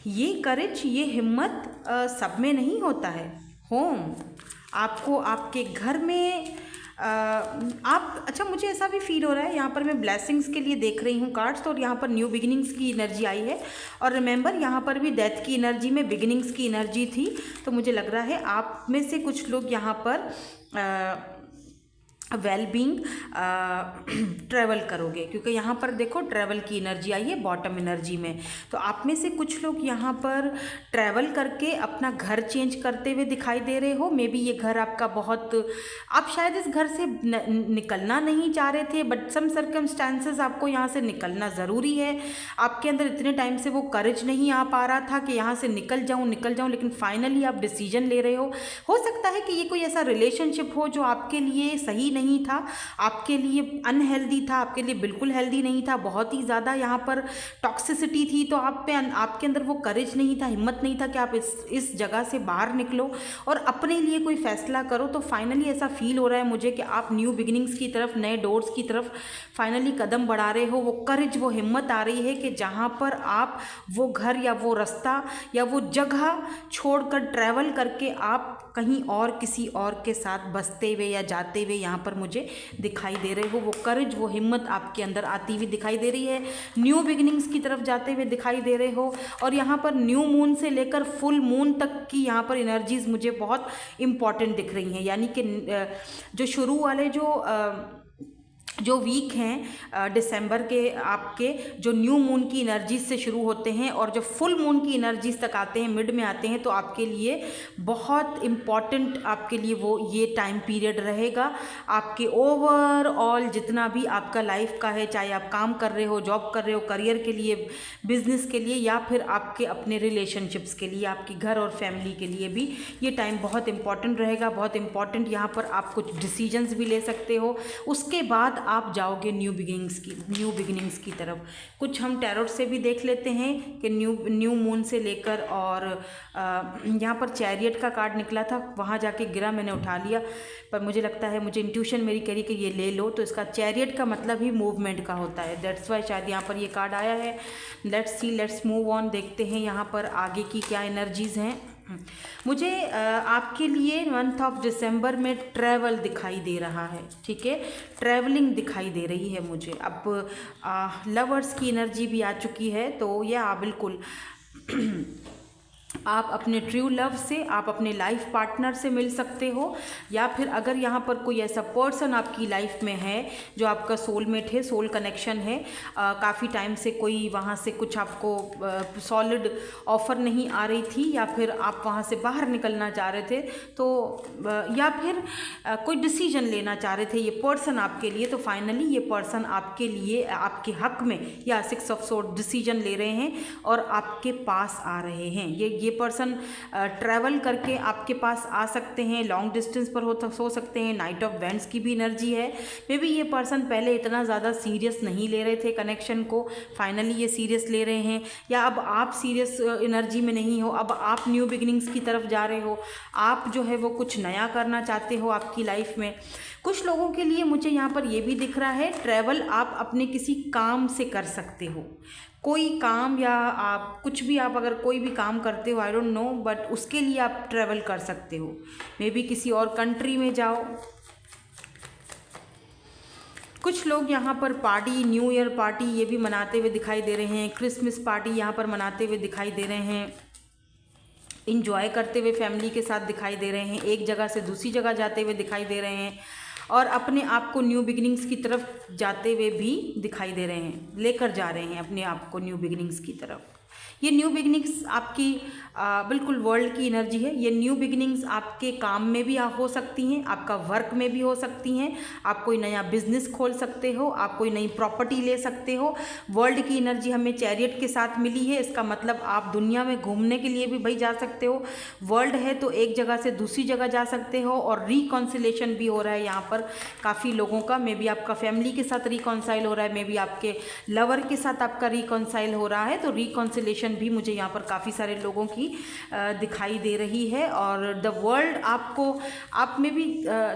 S1: ये करेज, ये हिम्मत सब में नहीं होता है। होम आपको आपके घर में आप, अच्छा मुझे ऐसा भी फील हो रहा है, यहाँ पर मैं ब्लेसिंग्स के लिए देख रही हूँ कार्ड्स, तो यहाँ पर न्यू बिगिनिंग्स की एनर्जी आई है। और रिमेंबर यहाँ पर भी डेथ की एनर्जी में बिगिनिंग्स की एनर्जी थी। तो मुझे लग रहा है आप में से कुछ लोग यहाँ पर वेल बींग ट्रैवल करोगे, क्योंकि यहाँ पर देखो ट्रैवल की एनर्जी आई है बॉटम एनर्जी में। तो आप में से कुछ लोग यहाँ पर ट्रैवल करके अपना घर चेंज करते हुए दिखाई दे रहे हो। मे बी ये घर आपका बहुत, आप शायद इस घर से निकलना नहीं चाह रहे थे, बट सम सर्कमस्टांसेस आपको यहाँ से निकलना ज़रूरी है। आपके अंदर इतने टाइम से वो करेज नहीं आ पा रहा था कि यहाँ से निकल जाऊँ, लेकिन फाइनली आप डिसीजन ले रहे हो। सकता है कि ये कोई ऐसा रिलेशनशिप हो जो आपके लिए सही नहीं था, आपके लिए अनहेल्दी था, आपके लिए बिल्कुल हेल्दी नहीं था, बहुत ही ज़्यादा यहाँ पर टॉक्सिसिटी थी, तो आपके अंदर वो करेज नहीं था, हिम्मत नहीं था कि आप इस जगह से बाहर निकलो और अपने लिए कोई फैसला करो। तो फाइनली ऐसा फील हो रहा है मुझे कि आप न्यू बिगिनिंग्स की तरफ, नए डोर्स की तरफ फाइनली कदम बढ़ा रहे हो। वो करेज, वो हिम्मत आ रही है कि जहाँ पर आप वो घर या वो रास्ता या वो जगह छोड़कर ट्रैवल करके आप कहीं और किसी और के साथ बसते हुए या जाते हुए यहाँ पर मुझे दिखाई दे रहे हो। वो करेज, वो हिम्मत आपके अंदर आती हुई दिखाई दे रही है, न्यू बिगिनिंग्स की तरफ जाते हुए दिखाई दे रहे हो। और यहाँ पर न्यू मून से लेकर फुल मून तक की यहाँ पर एनर्जीज मुझे बहुत इम्पॉर्टेंट दिख रही हैं। यानी कि जो शुरू वाले जो वीक हैं दिसंबर के, आपके जो न्यू मून की एनर्जीज से शुरू होते हैं और जो फुल मून की एनर्जीज तक आते हैं, मिड में आते हैं, तो आपके लिए बहुत इम्पॉर्टेंट, आपके लिए वो ये टाइम पीरियड रहेगा। आपके ओवरऑल जितना भी आपका लाइफ का है, चाहे आप काम कर रहे हो, जॉब कर रहे हो, करियर के लिए, बिजनेस के लिए, या फिर आपके अपने रिलेशनशिप्स के लिए, आपके घर और फैमिली के लिए भी ये टाइम बहुत इंपॉर्टेंट रहेगा। बहुत इंपॉर्टेंट, यहाँ पर आप कुछ डिसीजंस भी ले सकते हो। उसके बाद आप जाओगे न्यू बिगिनिंग्स की तरफ। कुछ हम टैरोट से भी देख लेते हैं कि न्यू मून से लेकर, और यहाँ पर चैरियट का कार्ड निकला था, वहाँ जाके गिरा, मैंने उठा लिया, पर मुझे लगता है, मुझे इंट्यूशन मेरी कह रही कि ये ले लो। तो इसका चैरियट का मतलब ही मूवमेंट का होता है, दैट्स वाई शायद यहाँ पर ये कार्ड आया है। Let's see, let's move on, देखते हैं यहाँ पर आगे की क्या एनर्जीज़ हैं। मुझे आपके लिए मंथ ऑफ दिसंबर में ट्रैवल दिखाई दे रहा है, ठीक है, ट्रैवलिंग दिखाई दे रही है मुझे। अब लवर्स की एनर्जी भी आ चुकी है, तो यह बिल्कुल आप अपने ट्रू लव से, आप अपने लाइफ पार्टनर से मिल सकते हो, या फिर अगर यहाँ पर कोई ऐसा पर्सन आपकी लाइफ में है जो आपका सोलमेट है, सोल कनेक्शन है, काफ़ी टाइम से कोई वहाँ से कुछ आपको सॉलिड ऑफ़र नहीं आ रही थी, या फिर आप वहाँ से बाहर निकलना चाह रहे थे, तो या फिर कोई डिसीजन लेना चाह रहे थे ये पर्सन आपके लिए, तो फाइनली ये पर्सन आपके लिए, आपके हक में, या 6 ऑफ सोर्ड डिसीजन ले रहे हैं और आपके पास आ रहे हैं। ये पर्सन ट्रैवल करके आपके पास आ सकते हैं, लॉन्ग डिस्टेंस पर हो सकते हैं। नाइट ऑफ वेंट्स की भी एनर्जी है। मे बी ये पर्सन पहले इतना ज़्यादा सीरियस नहीं ले रहे थे कनेक्शन को, फाइनली ये सीरियस ले रहे हैं, या अब आप सीरियस एनर्जी में नहीं हो, अब आप न्यू बिगिनिंग्स की तरफ जा रहे हो, आप जो है वो कुछ नया करना चाहते हो आपकी लाइफ में। कुछ लोगों के लिए मुझे यहाँ पर ये भी दिख रहा है, ट्रैवल आप अपने किसी काम से कर सकते हो, कोई काम, या आप कुछ भी, आप अगर कोई भी काम करते हो, आई डोंट नो, बट उसके लिए आप ट्रैवल कर सकते हो। मे बी किसी और कंट्री में जाओ। कुछ लोग यहाँ पर पार्टी, न्यू ईयर पार्टी ये भी मनाते हुए दिखाई दे रहे हैं, क्रिसमस पार्टी यहाँ पर मनाते हुए दिखाई दे रहे हैं, इंजॉय करते हुए फैमिली के साथ दिखाई दे रहे हैं, एक जगह से दूसरी जगह जाते हुए दिखाई दे रहे हैं, और अपने आप को न्यू बिगिनिंग्स की तरफ जाते हुए भी दिखाई दे रहे हैं, लेकर जा रहे हैं अपने आप को न्यू बिगिनिंग्स की तरफ। ये न्यू बिगिनिंग्स आपकी बिल्कुल वर्ल्ड की एनर्जी है। ये न्यू बिगिनिंग्स आपके काम में भी हो सकती हैं, आपका वर्क में भी हो सकती हैं, आप कोई नया बिजनेस खोल सकते हो, आप कोई नई प्रॉपर्टी ले सकते हो। वर्ल्ड की एनर्जी हमें चैरियट के साथ मिली है, इसका मतलब आप दुनिया में घूमने के लिए भी भाई जा सकते हो। वर्ल्ड है तो एक जगह से दूसरी जगह जा सकते हो, और रिकॉन्सिलेशन भी हो रहा है यहाँ पर काफ़ी लोगों का। मे बी आपका फैमिली के साथ रिकॉन्साइल हो रहा है, मे बी आपके लवर के साथ आपका रिकॉन्साइल हो रहा है, तो रिकॉन्सिलेशन भी मुझे यहाँ पर काफ़ी सारे लोगों की दिखाई दे रही है। और द वर्ल्ड आपको, आप में भी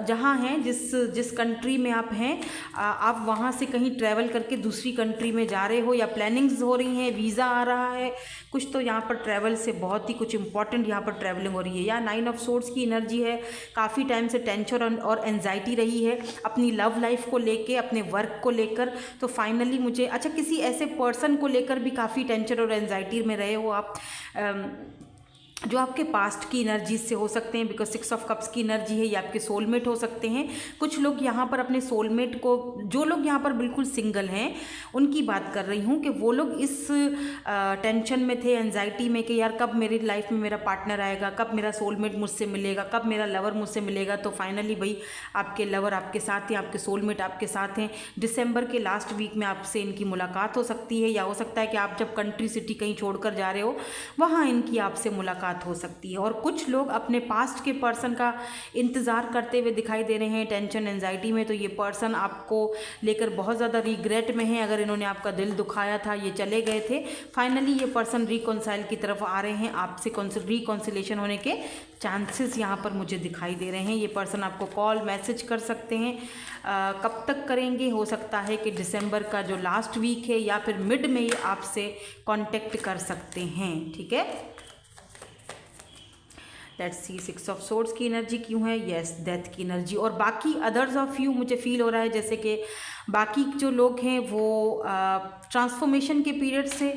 S1: जहाँ हैं, जिस कंट्री में आप हैं, आप वहाँ से कहीं ट्रैवल करके दूसरी कंट्री में जा रहे हो, या प्लानिंग्स हो रही हैं, वीज़ा आ रहा है कुछ, तो यहाँ पर ट्रैवल से बहुत ही कुछ इंपॉर्टेंट यहाँ पर ट्रैवलिंग हो रही है। या 9 ऑफ सोर्ड्स की एनर्जी है, काफ़ी टाइम से टेंशन और एंजाइटी रही है अपनी लव लाइफ को लेके, अपने वर्क को लेकर, तो फाइनली मुझे, अच्छा, किसी ऐसे पर्सन को लेकर भी काफ़ी टेंशन और एंजाइटी में रहे हो आप, जो आपके पास्ट की एनर्जीज से हो सकते हैं, बिकॉज 6 ऑफ कप्स की एनर्जी है, ये आपके सोलमेट हो सकते हैं। कुछ लोग यहाँ पर अपने सोलमेट को, जो लोग यहाँ पर बिल्कुल सिंगल हैं उनकी बात कर रही हूँ, कि वो लोग इस टेंशन में थे, एंजाइटी में, कि यार कब मेरी लाइफ में मेरा पार्टनर आएगा, कब मेरा सोलमेट मुझसे मिलेगा, कब मेरा लवर मुझसे मिलेगा। तो फाइनली भाई आपके लवर आपके साथ हैं, आपके सोलमेट आपके साथ हैं। दिसंबर के लास्ट वीक में आपसे इनकी मुलाकात हो सकती है, या हो सकता है कि आप जब कंट्री सिटी कहीं छोड़कर जा रहे हो, वहाँ इनकी आपसे मुलाकात मुलाकात हो सकती है। और कुछ लोग अपने पास्ट के पर्सन का इंतज़ार करते हुए दिखाई दे रहे हैं, टेंशन एंजाइटी में। तो ये पर्सन आपको लेकर बहुत ज़्यादा रिग्रेट में है। अगर इन्होंने आपका दिल दुखाया था, ये चले गए थे, फाइनली ये पर्सन रिकॉन्साइल की तरफ आ रहे हैं। आपसे रिकॉन्सिलेशन होने के चांसेस यहाँ पर मुझे दिखाई दे रहे हैं। ये पर्सन आपको कॉल मैसेज कर सकते हैं। कब तक करेंगे? हो सकता है कि दिसंबर का जो लास्ट वीक है या फिर मिड में ये आपसे कांटेक्ट कर सकते हैं। ठीक है, लेट्स सी 6 ऑफ सोर्ड्स की एनर्जी क्यों है? यस, डेथ की एनर्जी। और बाकी अदर्स ऑफ यू, मुझे फील हो रहा है जैसे कि बाकी जो लोग हैं वो ट्रांसफॉर्मेशन के पीरियड से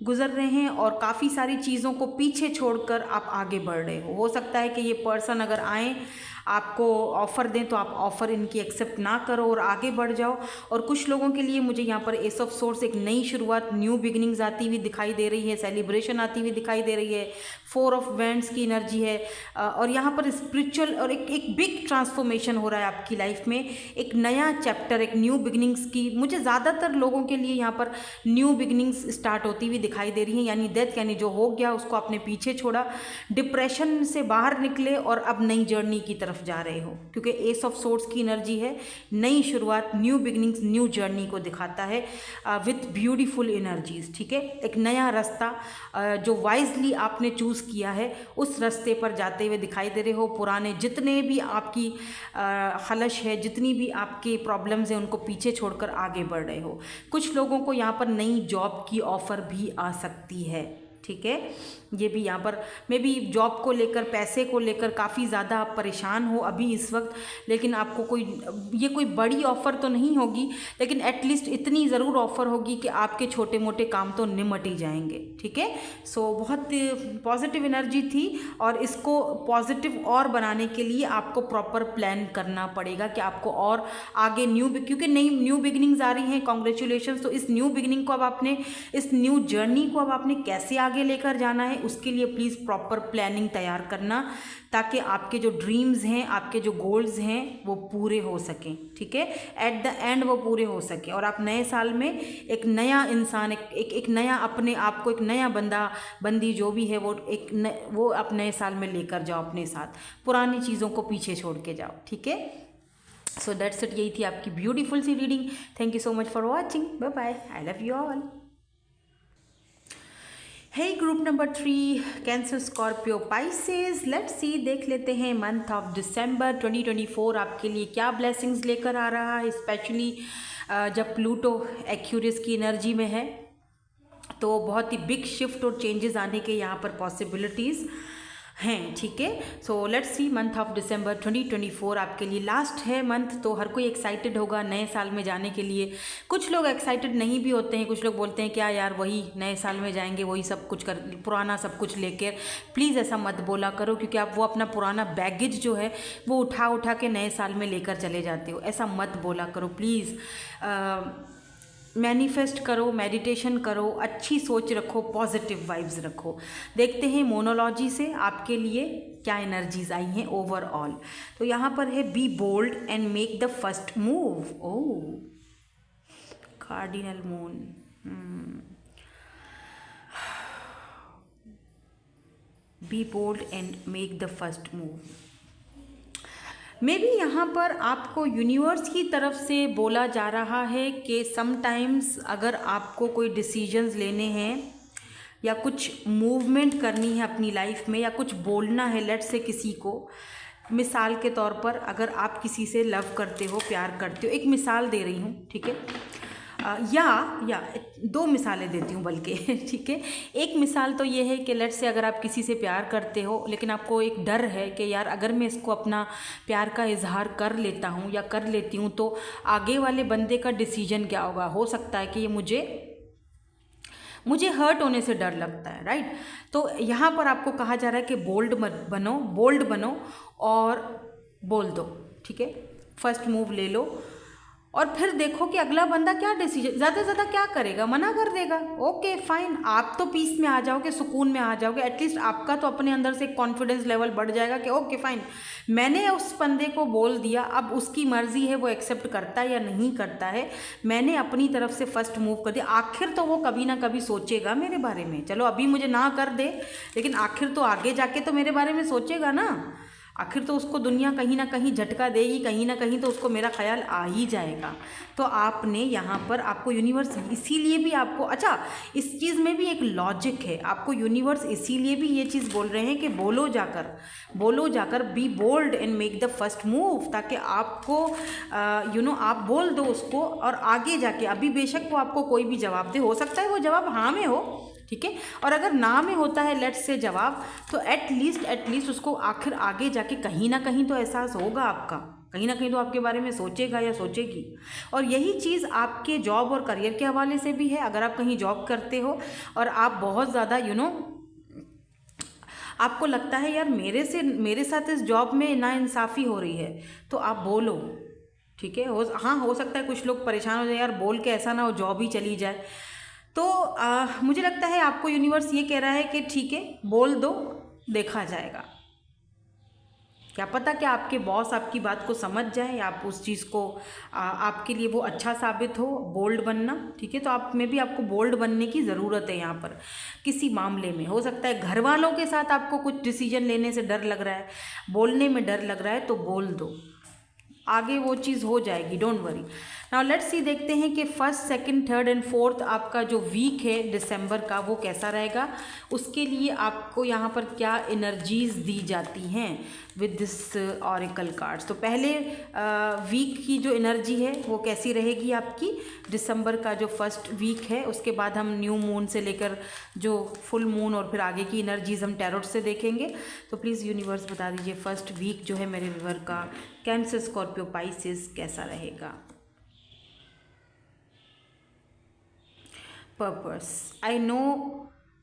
S1: गुजर रहे हैं और काफ़ी सारी चीज़ों को पीछे छोड़कर आप आगे बढ़ रहे हो सकता है कि ये पर्सन अगर आए, आपको ऑफ़र दें, तो आप ऑफ़र इनकी एक्सेप्ट ना करो और आगे बढ़ जाओ। और कुछ लोगों के लिए मुझे यहाँ पर एस ऑफ सोर्स, एक नई शुरुआत, न्यू बिगिनिंग्स आती हुई दिखाई दे रही है, सेलिब्रेशन आती हुई दिखाई दे रही है। 4 ऑफ वैंड्स की एनर्जी है और यहाँ पर स्पिरिचुअल और एक बिग ट्रांसफॉर्मेशन हो रहा है आपकी लाइफ में। एक नया चैप्टर, एक न्यू बिगिनिंग्स की, मुझे ज़्यादातर लोगों के लिए यहाँ पर न्यू बिगिनिंग्स स्टार्ट होती हुई दिखाई दे रही हैं। यानी डेथ, यानी जो हो गया उसको आपने पीछे छोड़ा, डिप्रेशन से बाहर निकले और अब नई जर्नी की तरफ जा रहे हो। क्योंकि एस ऑफ सोर्ड्स की एनर्जी है, नई शुरुआत, न्यू बिगिनिंग्स, न्यू जर्नी को दिखाता है विथ ब्यूटीफुल एनर्जीज। ठीक है, एक नया रास्ता जो वाइजली आपने चूज़ किया है, उस रास्ते पर जाते हुए दिखाई दे रहे हो। पुराने जितने भी आपकी खलश है, जितनी भी आपके प्रॉब्लम्स हैं, उनको पीछे छोड़कर आगे बढ़ रहे हो। कुछ लोगों को यहाँ पर नई जॉब की ऑफ़र भी आ सकती है। ठीक है, ये भी यहाँ पर मे बी जॉब को लेकर, पैसे को लेकर काफ़ी ज़्यादा आप परेशान हो अभी इस वक्त, लेकिन आपको कोई बड़ी ऑफ़र तो नहीं होगी, लेकिन एटलीस्ट इतनी ज़रूर ऑफ़र होगी कि आपके छोटे मोटे काम तो निमट ही जाएंगे। ठीक है, सो बहुत पॉजिटिव एनर्जी थी और इसको पॉजिटिव और बनाने के लिए आपको प्रॉपर प्लान करना पड़ेगा कि आपको और आगे क्योंकि नई न्यू बिगिनिंग्स आ रही हैं। कॉन्ग्रेचुलेशन। तो इस न्यू बिगिनिंग को अब आपने, इस न्यू जर्नी को अब आपने कैसे आगे लेकर जाना है, उसके लिए प्लीज़ प्रॉपर प्लानिंग तैयार करना, ताकि आपके जो ड्रीम्स हैं, आपके जो गोल्स हैं, वो पूरे हो सकें। ठीक है, एट द एंड वो पूरे हो सकें और आप नए साल में एक नया इंसान, एक नया अपने आप को, एक नया बंदी जो भी है, वो आप नए साल में लेकर जाओ अपने साथ, पुरानी चीज़ों को पीछे छोड़ के जाओ। ठीक है, सो दैट्स इट। यही थी आपकी ब्यूटीफुल सी reading. Thank you so much for watching. Bye bye, I love you all. Hey group number 3, Cancer, Scorpio, Pisces. Let's see, देख लेते हैं मंथ ऑफ दिसंबर 2024 आपके लिए क्या ब्लेसिंग्स लेकर आ रहा है। स्पेशली जब प्लूटो एक्यूरियस की एनर्जी में है, तो बहुत ही बिग शिफ्ट और चेंजेस आने के यहाँ पर पॉसिबिलिटीज़ हैं। ठीक है, so let's see, month of December 2024 आपके लिए लास्ट है मंथ, तो हर कोई एक्साइटेड होगा नए साल में जाने के लिए। कुछ लोग एक्साइटेड नहीं भी होते हैं, कुछ लोग बोलते हैं क्या यार, वही नए साल में जाएंगे, वही सब कुछ कर, पुराना सब कुछ लेकर। प्लीज़ ऐसा मत बोला करो, क्योंकि आप वो अपना पुराना बैगेज जो है वो उठा के नए साल में लेकर चले जाते हो। ऐसा मत बोला करो प्लीज़। मैनिफेस्ट करो, मेडिटेशन करो, अच्छी सोच रखो, पॉजिटिव वाइब्स रखो। देखते हैं मोनोलॉजी से आपके लिए क्या एनर्जीज आई हैं ओवरऑल। तो यहाँ पर है, be bold and make the first move. Oh, cardinal moon. Be bold and make the first move. Maybe यहाँ पर आपको यूनिवर्स की तरफ से बोला जा रहा है कि समटाइम्स अगर आपको कोई डिसीजंस लेने हैं या कुछ मूवमेंट करनी है अपनी लाइफ में, या कुछ बोलना है लेट्स से किसी को, मिसाल के तौर पर अगर आप किसी से लव करते हो, प्यार करते हो, एक मिसाल दे रही हूँ। ठीक है, या 2 मिसालें देती हूँ बल्कि। ठीक है, एक मिसाल तो ये है कि लेट से अगर आप किसी से प्यार करते हो, लेकिन आपको एक डर है कि यार अगर मैं इसको अपना प्यार का इजहार कर लेता हूँ या कर लेती हूँ तो आगे वाले बंदे का डिसीजन क्या होगा। हो सकता है कि ये मुझे हर्ट होने से डर लगता है, राइट। तो यहाँ पर आपको कहा जा रहा है कि बोल्ड बनो और बोल दो। ठीक है, फर्स्ट मूव ले लो और फिर देखो कि अगला बंदा क्या डिसीजन, ज़्यादा से ज़्यादा क्या करेगा, मना कर देगा। ओके फाइन, आप तो पीस में आ जाओगे, सुकून में आ जाओगे, एटलीस्ट आपका तो अपने अंदर से कॉन्फिडेंस लेवल बढ़ जाएगा कि ओके फाइन, मैंने उस बंदे को बोल दिया, अब उसकी मर्ज़ी है वो एक्सेप्ट करता है या नहीं करता है, मैंने अपनी तरफ से फर्स्ट मूव कर दिया। आखिर तो वो कभी ना कभी सोचेगा मेरे बारे में, चलो अभी मुझे ना कर दे, लेकिन आखिर तो आगे जाके तो मेरे बारे में सोचेगा ना। आखिर तो उसको दुनिया कहीं ना कहीं झटका देगी, कहीं ना कहीं तो उसको मेरा ख्याल आ ही जाएगा। तो आपने यहाँ पर, आपको यूनिवर्स इसीलिए भी आपको, अच्छा इस चीज़ में भी एक लॉजिक है, आपको यूनिवर्स इसीलिए भी ये चीज़ बोल रहे हैं कि बोलो जाकर be bold and make the first move, ताकि आपको आप बोल दो उसको, और आगे जाके, अभी बेशक वो आपको कोई भी जवाब दे, हो सकता है वो जवाब हाँ में हो, ठीक है, और अगर ना में होता है लेट्स से जवाब, तो एटलीस्ट उसको आखिर आगे जाके कहीं ना कहीं तो एहसास होगा आपका, कहीं ना कहीं तो आपके बारे में सोचेगा या सोचेगी। और यही चीज़ आपके जॉब और करियर के हवाले से भी है। अगर आप कहीं जॉब करते हो और आप बहुत ज़्यादा आपको लगता है यार मेरे साथ इस जॉब में नाइंसाफ़ी हो रही है, तो आप बोलो, ठीक है। हो सकता है कुछ लोग परेशान हो जाए, यार बोल के ऐसा ना हो जॉब ही चली जाए, तो मुझे लगता है आपको यूनिवर्स ये कह रहा है कि ठीक है बोल दो, देखा जाएगा। क्या पता कि आपके बॉस आपकी बात को समझ जाए, आप उस चीज़ को आपके लिए वो अच्छा साबित हो, बोल्ड बनना, ठीक है। तो आप में भी आपको बोल्ड बनने की ज़रूरत है यहाँ पर किसी मामले में। हो सकता है घर वालों के साथ आपको कुछ डिसीजन लेने से डर लग रहा है, बोलने में डर लग रहा है, तो बोल दो, आगे वो चीज़ हो जाएगी, don't worry. Now let's see, देखते हैं कि first, second, third and fourth आपका जो वीक है दिसंबर का वो कैसा रहेगा, उसके लिए आपको यहाँ पर क्या एनर्जीज़ दी जाती हैं विद दिस ऑरेकल कार्ड्स। तो पहले वीक की जो एनर्जी है वो कैसी रहेगी आपकी, दिसंबर का जो फर्स्ट वीक है, उसके बाद हम न्यू मून से लेकर जो फुल मून और फिर आगे की एनर्जीज़ हम टैरोट से देखेंगे। तो प्लीज़ यूनिवर्स बता दीजिए फर्स्ट वीक जो है मेरे व्यूअर का कैंसर, स्कॉर्पियो, पाइसेस कैसा रहेगा। Purpose, I know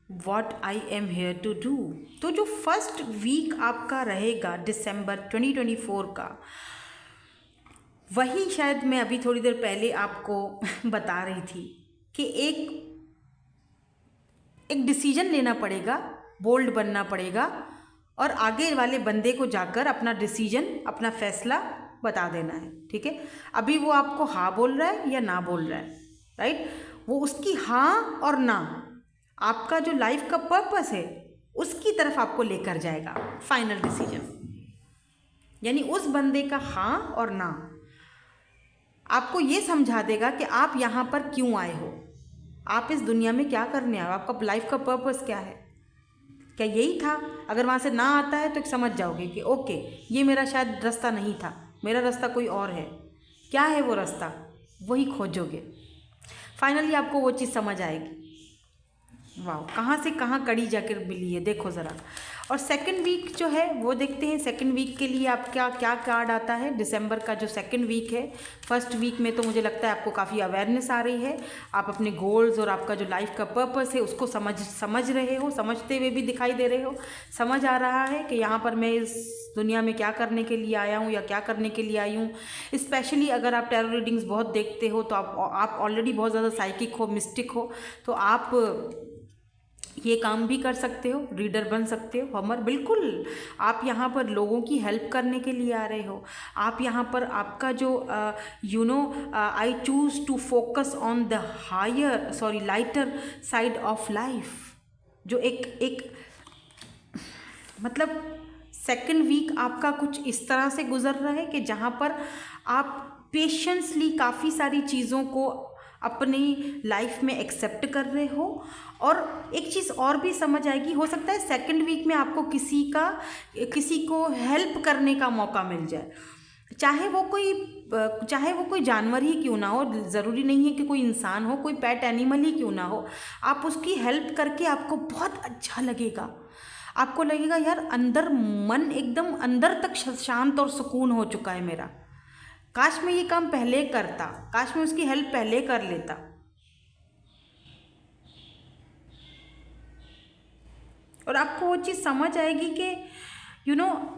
S1: what I am here to do. तो जो फर्स्ट वीक आपका रहेगा दिसंबर 2024 का, वही शायद मैं अभी थोड़ी देर पहले आपको बता रही थी कि एक डिसीजन लेना पड़ेगा, बोल्ड बनना पड़ेगा, और आगे वाले बंदे को जाकर अपना डिसीजन, अपना फैसला बता देना है, ठीक है। अभी वो आपको हाँ बोल रहा है या ना बोल रहा है, राइट, वो उसकी हाँ और ना आपका जो लाइफ का पर्पस है उसकी तरफ आपको लेकर जाएगा। फाइनल डिसीजन यानी उस बंदे का हाँ और ना आपको ये समझा देगा कि आप यहाँ पर क्यों आए हो, आप इस दुनिया में क्या करने आए हो, आपका लाइफ का पर्पस क्या है, क्या यही था। अगर वहाँ से ना आता है तो समझ जाओगे कि ओके ये मेरा शायद रास्ता नहीं था, मेरा रास्ता कोई और है। क्या है वो रास्ता, वही खोजोगे, फाइनली आपको वो चीज़ समझ आएगी। वाह, कहाँ से कहाँ कड़ी जाकर मिली है, देखो ज़रा। और सेकंड वीक जो है वो देखते हैं, सेकंड वीक के लिए आप क्या कार्ड आता है दिसंबर का जो सेकंड वीक है। फर्स्ट वीक में तो मुझे लगता है आपको काफ़ी अवेयरनेस आ रही है, आप अपने गोल्स और आपका जो लाइफ का पर्पस है उसको समझ रहे हो, समझते हुए भी दिखाई दे रहे हो, समझ आ रहा है कि यहाँ पर मैं इस दुनिया में क्या करने के लिए आया हूँ या क्या करने के लिए आई हूँ। स्पेशली अगर आप टैरो रीडिंग्स बहुत देखते हो तो आप ऑलरेडी बहुत ज़्यादा साइकिक हो, मिस्टिक हो, तो आप ये काम भी कर सकते हो, रीडर बन सकते हो। हमर बिल्कुल, आप यहाँ पर लोगों की हेल्प करने के लिए आ रहे हो। आप यहाँ पर आपका जो I choose to focus on the lighter side of life, जो एक मतलब सेकंड वीक आपका कुछ इस तरह से गुजर रहा है कि जहाँ पर आप पेशेंसली काफ़ी सारी चीज़ों को अपनी लाइफ में एक्सेप्ट कर रहे हो। और एक चीज़ और भी समझ आएगी, हो सकता है सेकंड वीक में आपको किसी को हेल्प करने का मौका मिल जाए, चाहे वो कोई जानवर ही क्यों ना हो, ज़रूरी नहीं है कि कोई इंसान हो, कोई पेट एनिमल ही क्यों ना हो। आप उसकी हेल्प करके आपको बहुत अच्छा लगेगा, आपको लगेगा यार अंदर मन एकदम अंदर तक शांत और सुकून हो चुका है मेरा, काश मैं ये काम पहले करता, काश मैं उसकी हेल्प पहले कर लेता। और आपको वो चीज़ समझ आएगी कि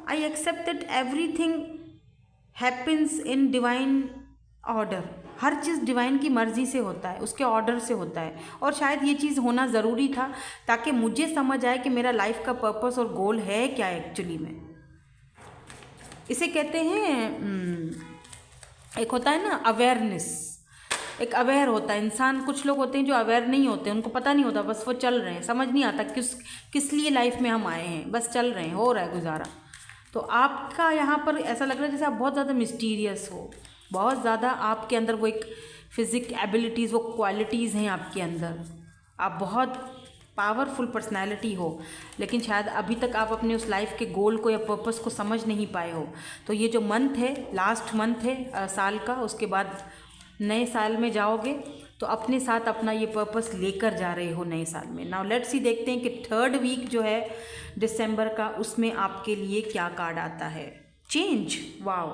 S1: I accept that everything happens in divine order. हर चीज़ डिवाइन की मर्ज़ी से होता है, उसके ऑर्डर से होता है, और शायद ये चीज़ होना ज़रूरी था ताकि मुझे समझ आए कि मेरा लाइफ का पर्पस और गोल है क्या एक्चुअली में। इसे कहते हैं एक होता है ना अवेयरनेस, एक अवेयर होता है इंसान। कुछ लोग होते हैं जो अवेयर नहीं होते, उनको पता नहीं होता, बस वो चल रहे हैं, समझ नहीं आता किस लिए लाइफ में हम आए हैं, बस चल रहे हैं, हो रहा है गुजारा। तो आपका यहाँ पर ऐसा लग रहा है जैसे आप बहुत ज़्यादा मिस्टीरियस हो, बहुत ज़्यादा आपके अंदर वो एक फिजिक एबिलिटीज़, वो क्वालिटीज़ हैं आपके अंदर, आप बहुत पावरफुल पर्सनैलिटी हो, लेकिन शायद अभी तक आप अपने उस लाइफ के गोल को या पर्पस को समझ नहीं पाए हो। तो ये जो मंथ है, लास्ट मंथ है साल का, उसके बाद नए साल में जाओगे तो अपने साथ अपना ये पर्पस लेकर जा रहे हो नए साल में। नाउ लेट्स सी, देखते हैं कि 3rd वीक जो है दिसंबर का, उसमें आपके लिए क्या कार्ड आता है। Change. Wow,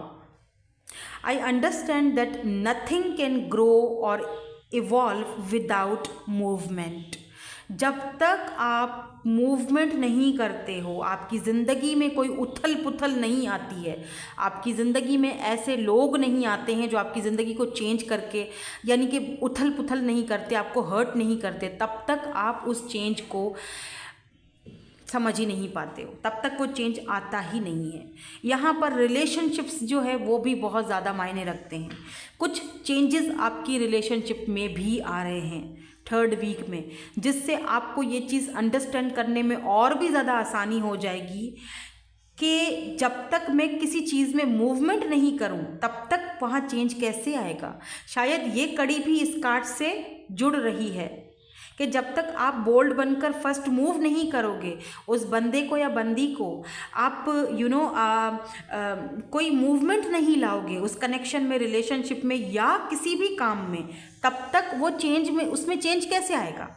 S1: I understand that nothing can grow और इवॉल्व विदाउट मूवमेंट। जब तक आप मूवमेंट नहीं करते हो, आपकी ज़िंदगी में कोई उथल पुथल नहीं आती है, आपकी ज़िंदगी में ऐसे लोग नहीं आते हैं जो आपकी ज़िंदगी को चेंज करके, यानी कि उथल पुथल नहीं करते, आपको हर्ट नहीं करते, तब तक आप उस चेंज को समझ ही नहीं पाते हो, तब तक वो चेंज आता ही नहीं है। यहाँ पर रिलेशनशिप्स जो है वो भी बहुत ज़्यादा मायने रखते हैं। कुछ चेंजेस आपकी रिलेशनशिप में भी आ रहे हैं 3rd वीक में, जिससे आपको ये चीज़ अंडरस्टैंड करने में और भी ज़्यादा आसानी हो जाएगी कि जब तक मैं किसी चीज़ में मूवमेंट नहीं करूं तब तक वहाँ चेंज कैसे आएगा। शायद ये कड़ी भी इस कार्ड से जुड़ रही है कि जब तक आप बोल्ड बनकर फर्स्ट मूव नहीं करोगे, उस बंदे को या बंदी को आप कोई मूवमेंट नहीं लाओगे उस कनेक्शन में, रिलेशनशिप में या किसी भी काम में, तब तक वो चेंज में, उसमें चेंज कैसे आएगा।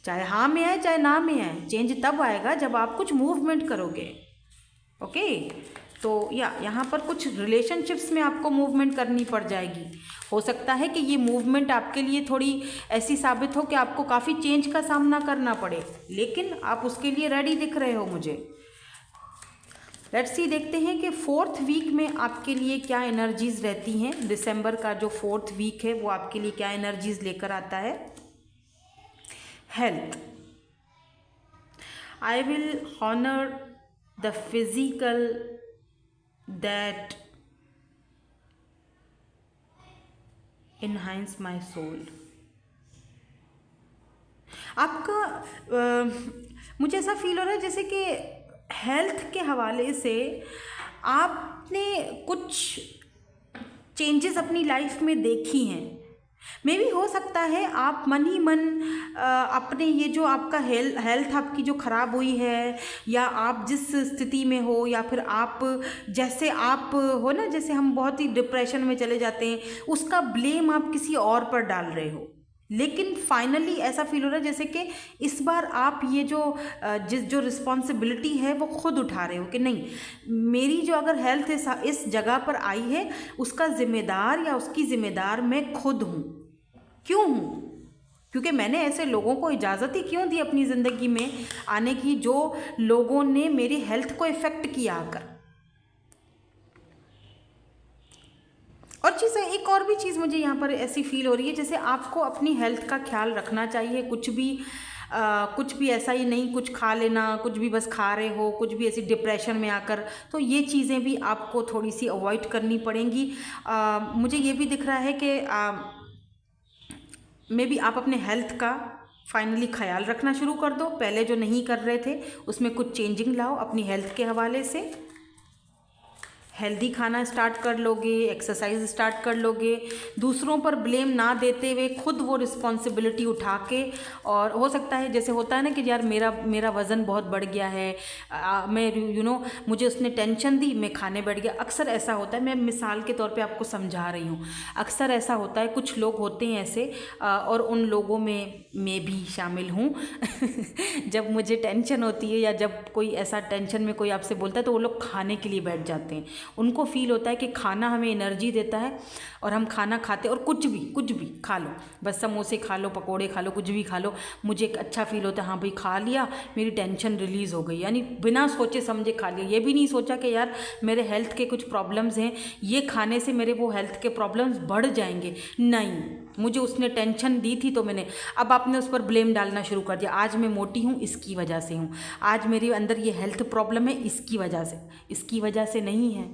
S1: चाहे हाँ में आए चाहे ना में आए, चेंज तब आएगा जब आप कुछ मूवमेंट करोगे। ओके, तो यहाँ पर कुछ रिलेशनशिप्स में आपको मूवमेंट करनी पड़ जाएगी। हो सकता है कि ये मूवमेंट आपके लिए थोड़ी ऐसी साबित हो कि आपको काफ़ी चेंज का सामना करना पड़े, लेकिन आप उसके लिए रेडी दिख रहे हो मुझे। लेट्स सी, देखते हैं कि 4th वीक में आपके लिए क्या एनर्जीज रहती हैं। दिसंबर का जो 4th वीक है वो आपके लिए क्या एनर्जीज लेकर आता है। Health. I will honour the physical that enhance my soul। आपका मुझे ऐसा फील हो रहा है जैसे कि हेल्थ के हवाले से आपने कुछ चेंजेस अपनी लाइफ में देखी हैं। मे भी हो सकता है आप मन ही मन अपने ये जो आपका हेल्थ आपकी जो ख़राब हुई है, या आप जिस स्थिति में हो, या फिर आप जैसे आप हो ना, जैसे हम बहुत ही डिप्रेशन में चले जाते हैं, उसका ब्लेम आप किसी और पर डाल रहे हो। लेकिन फाइनली ऐसा फील हो रहा है जैसे कि इस बार आप ये जो रिस्पॉन्सिबिलिटी है वो खुद उठा रहे हो कि नहीं, मेरी जो अगर हेल्थ इस जगह पर आई है उसका ज़िम्मेदार या उसकी ज़िम्मेदार मैं खुद हूँ। क्यों हूँ? क्योंकि मैंने ऐसे लोगों को इजाज़त ही क्यों दी अपनी ज़िंदगी में आने की, जो लोगों ने मेरी हेल्थ को इफ़ेक्ट किया आकर। और एक और भी चीज़ मुझे यहाँ पर ऐसी फील हो रही है जैसे आपको अपनी हेल्थ का ख्याल रखना चाहिए। कुछ भी ऐसा ही नहीं कुछ खा लेना, कुछ भी बस खा रहे हो, कुछ भी ऐसी डिप्रेशन में आकर, तो ये चीज़ें भी आपको थोड़ी सी अवॉइड करनी पड़ेंगी। मुझे ये भी दिख रहा है कि मे बी आप अपने हेल्थ का फाइनली ख्याल रखना शुरू कर दो। पहले जो नहीं कर रहे थे उसमें कुछ चेंजिंग लाओ अपनी हेल्थ के हवाले से। हेल्दी खाना स्टार्ट कर लोगे, एक्सरसाइज स्टार्ट कर लोगे, दूसरों पर ब्लेम ना देते हुए खुद वो रिस्पॉन्सिबिलिटी उठा के। और हो सकता है जैसे होता है ना कि यार मेरा वज़न बहुत बढ़ गया है, मैं मुझे उसने टेंशन दी, मैं खाने बैठ गया। अक्सर ऐसा होता है, मैं मिसाल के तौर पे आपको समझा रही हूँ, अक्सर ऐसा होता है, कुछ लोग होते हैं ऐसे, और उन लोगों में मैं भी शामिल हूँ। जब मुझे टेंशन होती है या जब कोई ऐसा टेंशन में कोई आपसे बोलता है तो वो लोग खाने के लिए बैठ जाते हैं। उनको फील होता है कि खाना हमें एनर्जी देता है और हम खाना खाते और कुछ भी खा लो, बस समोसे खा लो, पकोड़े खा लो, कुछ भी खा लो, मुझे एक अच्छा फील होता है, हाँ भाई खा लिया, मेरी टेंशन रिलीज़ हो गई। यानी बिना सोचे समझे खा लिया, ये भी नहीं सोचा कि यार मेरे हेल्थ के कुछ प्रॉब्लम्स हैं, ये खाने से मेरे वो हेल्थ के प्रॉब्लम्स बढ़ जाएंगे। नहीं, मुझे उसने टेंशन दी थी तो मैंने, अब आपने उस पर ब्लेम डालना शुरू कर दिया। आज मैं मोटी हूँ इसकी वजह से हूँ, आज मेरे अंदर ये हेल्थ प्रॉब्लम है इसकी वजह से। इसकी वजह से नहीं है,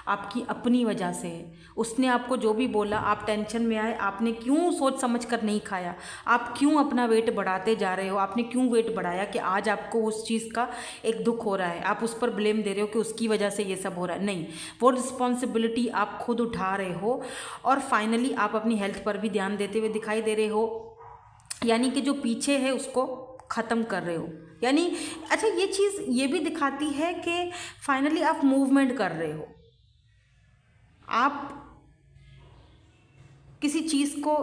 S1: आपकी अपनी वजह से है। उसने आपको जो भी बोला, आप टेंशन में आए, आपने क्यों सोच समझ कर नहीं खाया, आप क्यों अपना वेट बढ़ाते जा रहे हो, आपने क्यों वेट बढ़ाया कि आज आपको उस चीज़ का एक दुख हो रहा है, आप उस पर ब्लेम दे रहे हो कि उसकी वजह से ये सब हो रहा है। नहीं, वो रिस्पॉन्सिबिलिटी आप खुद उठा रहे हो और फाइनली आप अपनी हेल्थ पर भी ध्यान देते हुए दिखाई दे रहे हो, यानी कि जो पीछे है उसको ख़त्म कर रहे हो। यानी अच्छा, ये चीज़ ये भी दिखाती है कि फाइनली आप मूवमेंट कर रहे हो, आप किसी चीज़ को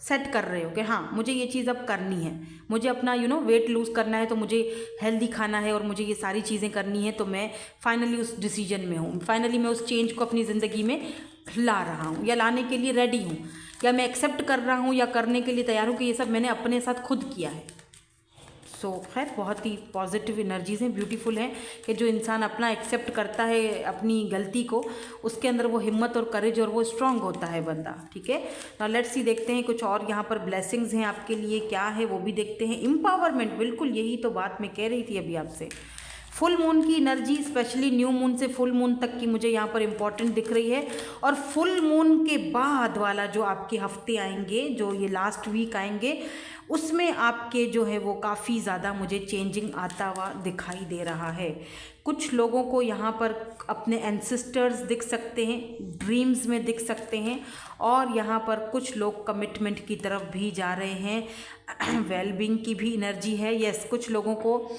S1: सेट कर रहे हो कि हाँ मुझे ये चीज़ अब करनी है, मुझे अपना वेट लूज़ करना है, तो मुझे हेल्दी खाना है और मुझे ये सारी चीज़ें करनी है, तो मैं फाइनली उस डिसीजन में हूँ, फाइनली मैं उस चेंज को अपनी ज़िंदगी में ला रहा हूँ या लाने के लिए रेडी हूँ, या मैं एक्सेप्ट कर रहा हूँ या करने के लिए तैयार हूँ कि ये सब मैंने अपने साथ खुद किया है। सो खैर, बहुत ही पॉजिटिव एनर्जीज़ हैं, ब्यूटीफुल हैं कि जो इंसान अपना एक्सेप्ट करता है अपनी गलती को, उसके अंदर वो हिम्मत और करेज और वो स्ट्रांग होता है बंदा। ठीक है, ना लेट्स सी, देखते हैं कुछ और यहाँ पर ब्लेसिंग्स हैं आपके लिए, क्या है वो भी देखते हैं। एम्पावरमेंट, बिल्कुल यही तो बात मैं कह रही थी अभी आपसे। फुल मून की एनर्जी, स्पेशली न्यू मून से फुल मून तक की मुझे यहाँ पर इम्पॉर्टेंट दिख रही है, और फुल मून के बाद वाला जो आपके हफ्ते आएंगे, जो ये लास्ट वीक आएंगे, उसमें आपके जो है वो काफ़ी ज़्यादा मुझे चेंजिंग आता हुआ दिखाई दे रहा है। कुछ लोगों को यहाँ पर अपने एंसेस्टर्स दिख सकते हैं, ड्रीम्स में दिख सकते हैं, और यहाँ पर कुछ लोग कमिटमेंट की तरफ भी जा रहे हैं। वेलबींग की भी एनर्जी है। यस, कुछ लोगों को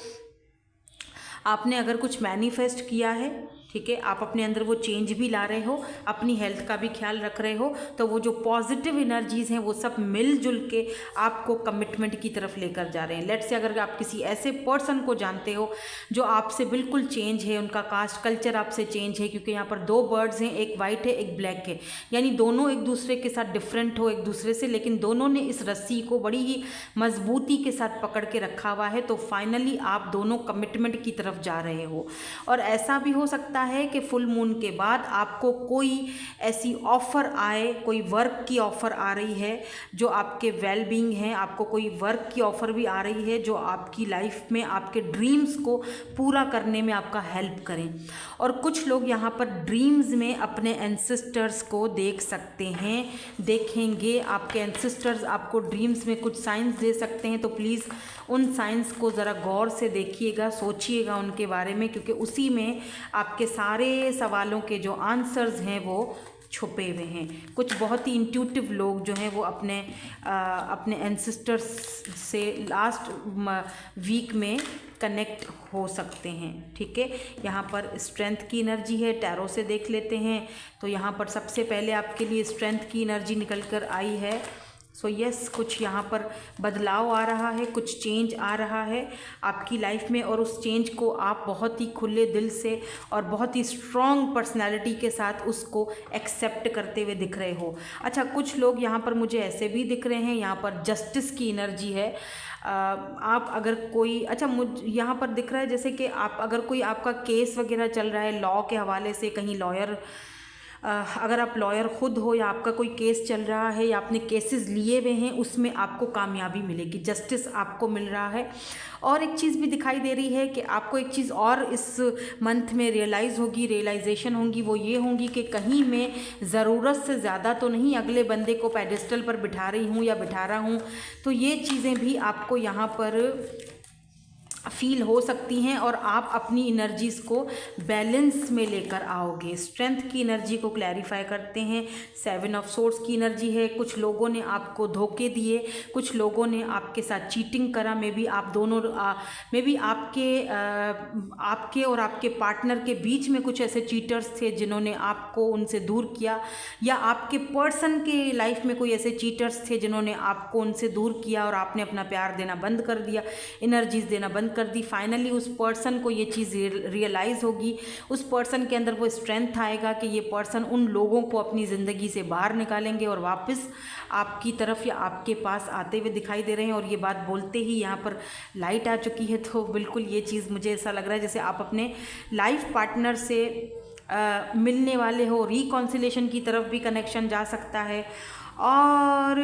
S1: आपने अगर कुछ मैनिफेस्ट किया है, ठीक है, आप अपने अंदर वो चेंज भी ला रहे हो, अपनी हेल्थ का भी ख्याल रख रहे हो, तो वो जो पॉजिटिव एनर्जीज़ हैं वो सब मिलजुल के आपको कमिटमेंट की तरफ लेकर जा रहे हैं। लेट्स से अगर आप किसी ऐसे पर्सन को जानते हो जो आपसे बिल्कुल चेंज है, उनका कास्ट कल्चर आपसे चेंज है, क्योंकि यहाँ पर दो बर्ड्स हैं, एक वाइट है एक ब्लैक है, यानी दोनों एक दूसरे के साथ डिफरेंट हो एक दूसरे से, लेकिन दोनों ने इस रस्सी को बड़ी ही मजबूती के साथ पकड़ के रखा हुआ है। तो फाइनली आप दोनों कमिटमेंट की तरफ जा रहे हो, और ऐसा भी हो सकता है कि फुल मून के बाद आपको कोई ऐसी ऑफ़र आए, कोई वर्क की ऑफ़र आ रही है जो आपके वेल बीइंग है, आपको कोई वर्क की ऑफ़र भी आ रही है जो आपकी लाइफ में आपके ड्रीम्स को पूरा करने में आपका हेल्प करें। और कुछ लोग यहाँ पर ड्रीम्स में अपने एंसेस्टर्स को देख सकते हैं, देखेंगे। आपके एंसेस्टर्स आपको ड्रीम्स में कुछ साइंस दे सकते हैं, तो प्लीज़ उन साइंस को ज़रा गौर से देखिएगा, सोचिएगा उनके बारे में, क्योंकि उसी में आपके सारे सवालों के जो आंसर्स हैं वो छुपे हुए हैं। कुछ बहुत ही इंट्यूटिव लोग जो हैं वो अपने एंसेस्टर्स से लास्ट वीक में कनेक्ट हो सकते हैं। ठीक है, यहाँ पर स्ट्रेंथ की एनर्जी है, टैरो से देख लेते हैं। तो यहाँ पर सबसे पहले आपके लिए स्ट्रेंथ की एनर्जी निकल कर आई है। सो यस, कुछ यहाँ पर बदलाव आ रहा है, कुछ चेंज आ रहा है आपकी लाइफ में, और उस चेंज को आप बहुत ही खुले दिल से और बहुत ही स्ट्रॉन्ग पर्सनैलिटी के साथ उसको एक्सेप्ट करते हुए दिख रहे हो। अच्छा, कुछ लोग यहाँ पर मुझे ऐसे भी दिख रहे हैं, यहाँ पर जस्टिस की एनर्जी है। आप अगर कोई, अच्छा मुझ यहाँ पर दिख रहा है जैसे कि आप अगर कोई आपका केस वगैरह चल रहा है लॉ के हवाले से, कहीं लॉयर, अगर आप लॉयर खुद हो या आपका कोई केस चल रहा है या आपने केसेस लिए हुए हैं, उसमें आपको कामयाबी मिलेगी, जस्टिस आपको मिल रहा है। और एक चीज़ भी दिखाई दे रही है कि आपको एक चीज़ और इस मंथ में रियलाइजेशन होंगी, वो ये होंगी कि कहीं मैं ज़रूरत से ज़्यादा तो नहीं अगले बंदे को पेडिस्टल पर बिठा रही हूँ या बिठा रहा हूँ। तो ये चीज़ें भी आपको यहाँ पर फील हो सकती हैं, और आप अपनी एनर्जीज़ को बैलेंस में लेकर आओगे। स्ट्रेंथ की एनर्जी को क्लैरिफाई करते हैं। 7 ऑफ सोर्ड्स की एनर्जी है। कुछ लोगों ने आपको धोखे दिए, कुछ लोगों ने आपके साथ चीटिंग करा, मे बी आप दोनों मे बी आपके और आपके पार्टनर के बीच में कुछ ऐसे चीटर्स थे जिन्होंने आपको उनसे दूर किया, या आपके पर्सन के लाइफ में कोई ऐसे चीटर्स थे जिन्होंने आपको उनसे दूर किया और आपने अपना प्यार देना बंद कर दिया, एनर्जीज देना बंद बंद कर दी, फाइनली उस पर्सन को ये चीज़ रियलाइज़ होगी, उस पर्सन के अंदर वो स्ट्रेंथ आएगा कि ये पर्सन उन लोगों को अपनी ज़िंदगी से बाहर निकालेंगे और वापस आपकी तरफ या आपके पास आते हुए दिखाई दे रहे हैं। और ये बात बोलते ही यहाँ पर लाइट आ चुकी है, तो बिल्कुल ये चीज़ मुझे ऐसा लग रहा है जैसे आप अपने लाइफ पार्टनर से मिलने वाले हो, रिकॉन्सिलेशन की तरफ भी कनेक्शन जा सकता है। और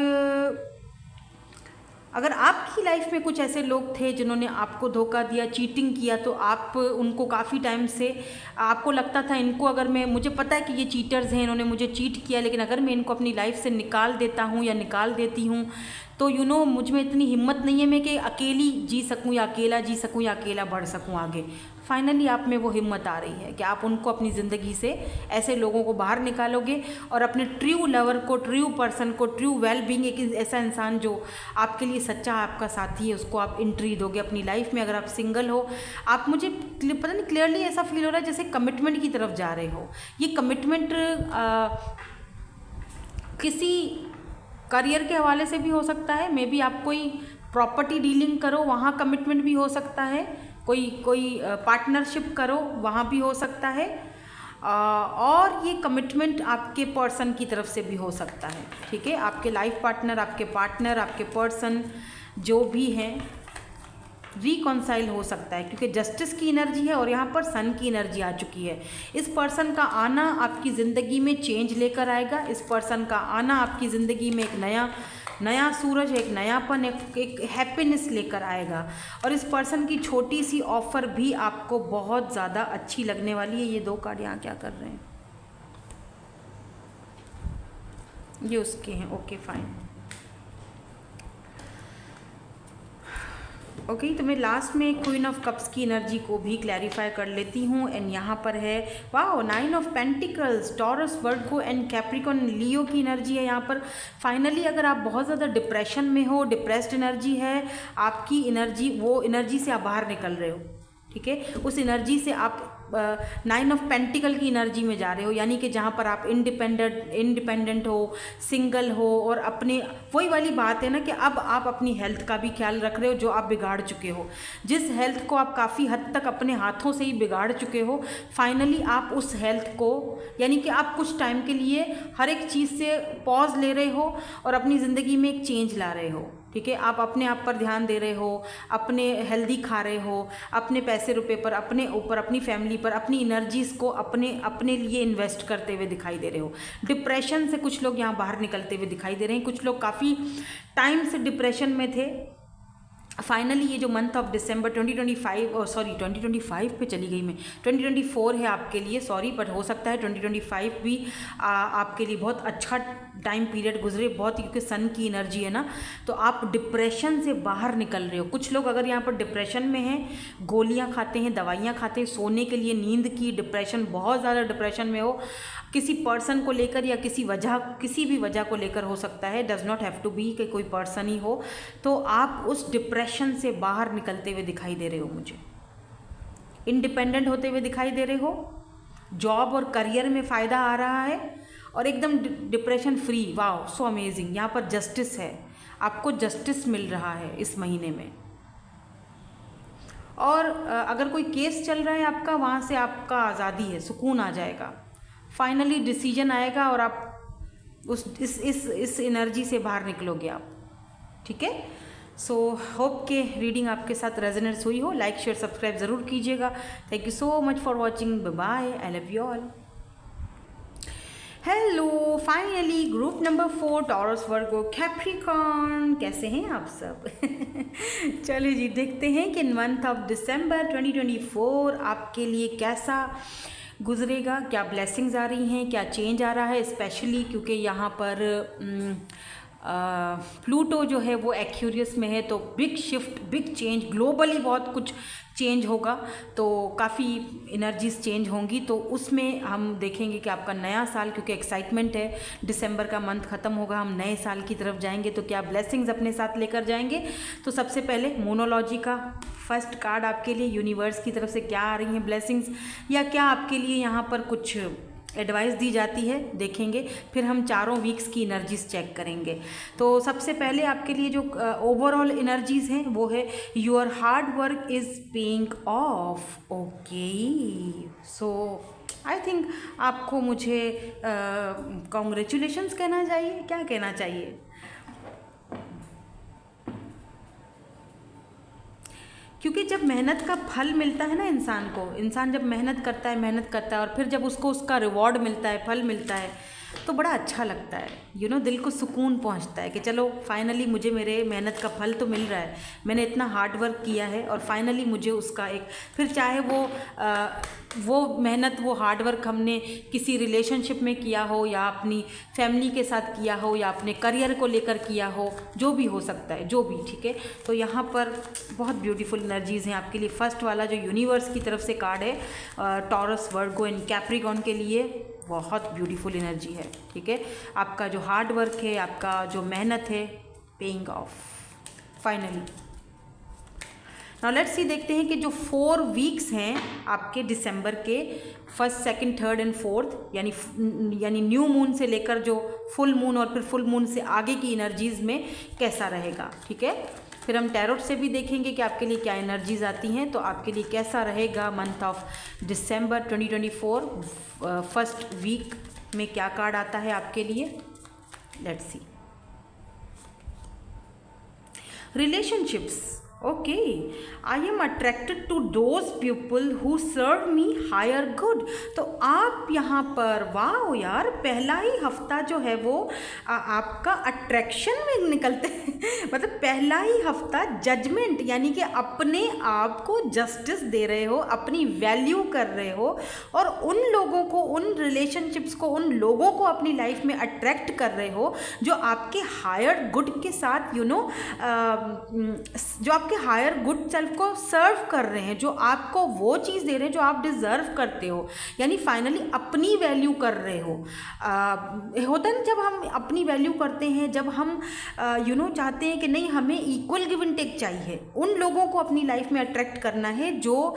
S1: अगर आपकी लाइफ में कुछ ऐसे लोग थे जिन्होंने आपको धोखा दिया, चीटिंग किया, तो आप उनको काफ़ी टाइम से आपको लगता था इनको अगर मैं, मुझे पता है कि ये चीटर्स हैं, इन्होंने मुझे चीट किया, लेकिन अगर मैं इनको अपनी लाइफ से निकाल देता हूँ या निकाल देती हूँ तो मुझ में इतनी हिम्मत नहीं है मैं कि अकेली जी सकूँ या अकेला जी सकूँ या अकेला बढ़ सकूँ आगे। फाइनली आप में वो हिम्मत आ रही है कि आप उनको अपनी ज़िंदगी से, ऐसे लोगों को बाहर निकालोगे और अपने ट्रू लवर को, ट्रू पर्सन को, ट्रू वेल बीइंग, एक ऐसा इंसान जो आपके लिए सच्चा आपका साथी है, उसको आप एंट्री दोगे अपनी लाइफ में। अगर आप सिंगल हो, आप, मुझे पता नहीं क्लियरली ऐसा फील हो रहा है जैसे कमिटमेंट की तरफ जा रहे हो। ये कमिटमेंट किसी करियर के हवाले से भी हो सकता है, मे बी आप कोई प्रॉपर्टी डीलिंग करो वहाँ कमिटमेंट भी हो सकता है, कोई पार्टनरशिप करो वहाँ भी हो सकता है, और ये कमिटमेंट आपके पर्सन की तरफ से भी हो सकता है। ठीक है, आपके लाइफ पार्टनर, आपके पर्सन जो भी हैं रिकॉन्साइल हो सकता है, क्योंकि जस्टिस की एनर्जी है और यहाँ पर सन की एनर्जी आ चुकी है। इस पर्सन का आना आपकी ज़िंदगी में चेंज लेकर आएगा। इस पर्सन का आना आपकी ज़िंदगी में एक नया सूरज, एक नयापन, एक हैप्पीनेस लेकर आएगा। और इस पर्सन की छोटी सी ऑफ़र भी आपको बहुत ज़्यादा अच्छी लगने वाली है। ये 2 कार्ड यहाँ क्या कर रहे हैं, ये उसके हैं। ओके फाइन, ओके तो मैं लास्ट में क्वीन ऑफ कप्स की एनर्जी को भी क्लैरिफाई कर लेती हूँ। एंड यहाँ पर है wow 9 of pentacles, Taurus, Virgo and Capricorn, Leo की एनर्जी है यहाँ पर। फाइनली अगर आप बहुत ज़्यादा डिप्रेशन में हो, डिप्रेस्ड एनर्जी है आपकी एनर्जी, वो एनर्जी से आप बाहर निकल रहे हो। ठीक है, उस एनर्जी से आप 9 ऑफ पेंटिकल की एनर्जी में जा रहे हो, यानी कि जहाँ पर आप इंडिपेंडेंट हो, सिंगल हो, और अपने, वही वाली बात है ना कि अब आप अपनी हेल्थ का भी ख्याल रख रहे हो जो आप बिगाड़ चुके हो। जिस हेल्थ को आप काफ़ी हद तक अपने हाथों से ही बिगाड़ चुके हो, फाइनली आप उस हेल्थ को, यानी कि आप कुछ टाइम के लिए हर एक चीज़ से पॉज ले रहे हो और अपनी ज़िंदगी में एक चेंज ला रहे हो। ठीक है, आप अपने आप पर ध्यान दे रहे हो, अपने हेल्दी खा रहे हो, अपने पैसे रुपए पर, अपने ऊपर, अपनी फैमिली पर, अपनी एनर्जीज़ को अपने लिए इन्वेस्ट करते हुए दिखाई दे रहे हो। डिप्रेशन से कुछ लोग यहाँ बाहर निकलते हुए दिखाई दे रहे हैं। कुछ लोग काफ़ी टाइम से डिप्रेशन में थे। फाइनली ये जो मंथ ऑफ दिसंबर 2025 पे चली गई मैं, 2024 है आपके लिए, सॉरी, बट हो सकता है 2025 भी आपके लिए बहुत अच्छा टाइम पीरियड गुजरे, बहुत, क्योंकि सन की एनर्जी है ना, तो आप डिप्रेशन से बाहर निकल रहे हो। कुछ लोग अगर यहाँ पर डिप्रेशन में हैं, गोलियाँ खाते हैं, दवाइयाँ खाते हैं सोने के लिए, नींद की, डिप्रेशन, बहुत ज़्यादा डिप्रेशन में हो, किसी पर्सन को लेकर या किसी भी वजह को लेकर हो सकता है, does not have to be कि कोई पर्सन ही हो, तो आप उस डिप्रेशन से बाहर निकलते हुए दिखाई दे रहे हो मुझे, इंडिपेंडेंट होते हुए दिखाई दे रहे हो, जॉब और करियर में फ़ायदा आ रहा है और एकदम depression free. Wow, so amazing. यहाँ पर जस्टिस है, आपको जस्टिस मिल रहा है इस महीने में। और अगर कोई केस चल रहा है आपका, वहाँ से आपका आज़ादी है, सुकून आ जाएगा, फाइनली डिसीजन आएगा और आप इस एनर्जी से बाहर निकलोगे आप। ठीक है, सो होप के रीडिंग आपके साथ रेजोनेट हुई हो। लाइक, शेयर, सब्सक्राइब ज़रूर कीजिएगा। Thank you so much for watching, bye, I love you all. Hello, finally group number 4, Taurus, Virgo, Capricorn, कैसे हैं आप सब? चलिए जी, देखते हैं कि मंथ ऑफ दिसंबर 2024 आपके लिए कैसा गुजरेगा, क्या ब्लेसिंग्स आ रही हैं, क्या चेंज आ रहा है, स्पेशली क्योंकि यहाँ पर प्लूटो जो है वो एक्यूरियस में है, तो big shift, big change, globally बहुत कुछ चेंज होगा, तो काफ़ी एनर्जीज चेंज होंगी। तो उसमें हम देखेंगे कि आपका नया साल, क्योंकि एक्साइटमेंट है, दिसंबर का मंथ ख़त्म होगा, हम नए साल की तरफ जाएंगे, तो क्या ब्लेसिंग्स अपने साथ लेकर जाएंगे। तो सबसे पहले मोनोलॉजी का फर्स्ट कार्ड आपके लिए यूनिवर्स की तरफ से क्या आ रही हैं ब्लेसिंग्स, या क्या आपके लिए यहाँ पर कुछ एडवाइस दी जाती है, देखेंगे। फिर हम चारों वीक्स की एनर्जीज चेक करेंगे। तो सबसे पहले आपके लिए जो ओवरऑल एनर्जीज हैं वो है your hard work is paying off. Okay, so I think आपको मुझे कॉन्ग्रेचुलेशंस कहना चाहिए, क्या कहना चाहिए? क्योंकि जब मेहनत का फल मिलता है ना इंसान को, इंसान जब मेहनत करता है और फिर जब उसको उसका रिवॉर्ड मिलता है, फल मिलता है, तो बड़ा अच्छा लगता है। दिल को सुकून पहुंचता है कि चलो फाइनली मुझे मेरे मेहनत का फल तो मिल रहा है, मैंने इतना हार्ड वर्क किया है और फाइनली मुझे उसका एक, फिर चाहे वो मेहनत, वो हार्ड वर्क हमने किसी रिलेशनशिप में किया हो या अपनी फैमिली के साथ किया हो या अपने करियर को लेकर किया हो, जो भी हो सकता है, जो भी, ठीक है। तो यहाँ पर बहुत ब्यूटीफुल एनर्जीज़ हैं आपके लिए। फर्स्ट वाला जो यूनिवर्स की तरफ से कार्ड है, टॉरस, वर्गो एंड कैप्रिकॉर्न के लिए बहुत ब्यूटीफुल एनर्जी है, ठीक है। आपका जो हार्ड वर्क है, आपका जो मेहनत है, paying off finally. Now let's see, देखते हैं कि जो 4 वीक्स हैं आपके दिसंबर के, 1st, 2nd, 3rd and 4th, यानी न्यू मून से लेकर जो फुल मून और फिर फुल मून से आगे की एनर्जीज़ में कैसा रहेगा, ठीक है। फिर हम टैरोट से भी देखेंगे कि आपके लिए क्या एनर्जीज आती हैं। तो आपके लिए कैसा रहेगा month of December 2024, 1st week में क्या कार्ड आता है आपके लिए, let's see. Relationships, okay, I am attracted to those people who serve me higher good. तो आप यहाँ पर, वाह यार, पहला ही हफ्ता जो है वो आपका अट्रैक्शन में निकलते हैं मतलब पहला ही हफ्ता जजमेंट, यानी कि अपने आप को जस्टिस दे रहे हो, अपनी वैल्यू कर रहे हो और उन लोगों को, उन रिलेशनशिप्स को, उन लोगों को अपनी लाइफ में अट्रैक्ट कर रहे हो जो आपके हायर गुड के साथ जो आपके हायर गुड सेल्फ को सर्व कर रहे हैं, जो आपको वो चीज़ दे रहे हैं जो आप डिज़र्व करते हो, यानी फाइनली अपनी वैल्यू कर रहे हो। होता है ना, जब हम अपनी वैल्यू करते हैं, जब हम चाहते हैं कि नहीं, हमें इक्वल गिव एंड टेक चाहिए, उन लोगों को अपनी लाइफ में अट्रैक्ट करना है जो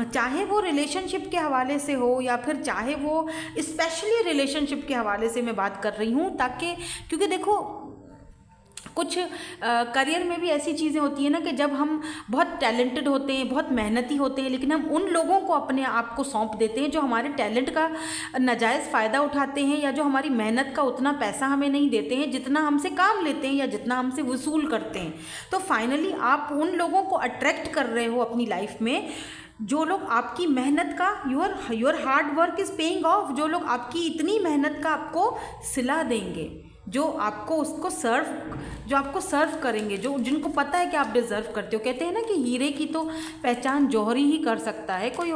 S1: चाहे वो रिलेशनशिप के हवाले से हो या फिर चाहे वो स्पेशली रिलेशनशिप के हवाले से मैं बात कर रही हूँ, ताकि, क्योंकि देखो कुछ करियर में भी ऐसी चीज़ें होती हैं ना कि जब हम बहुत टैलेंटेड होते हैं, बहुत मेहनती होते हैं, लेकिन हम उन लोगों को अपने आप को सौंप देते हैं जो हमारे टैलेंट का नाजायज़ फ़ायदा उठाते हैं या जो हमारी मेहनत का उतना पैसा हमें नहीं देते हैं जितना हमसे काम लेते हैं या जितना हमसे वसूल करते हैं। तो फाइनली आप उन लोगों को अट्रैक्ट कर रहे हो अपनी लाइफ में जो लोग आपकी मेहनत का, your hard work is paying off, जो लोग आपकी इतनी मेहनत का आपको सिला देंगे, जो आपको उसको सर्व करेंगे, जो जिनको पता है कि आप डिज़र्व करते हो। कहते हैं ना कि हीरे की तो पहचान जौहरी ही कर सकता है, कोई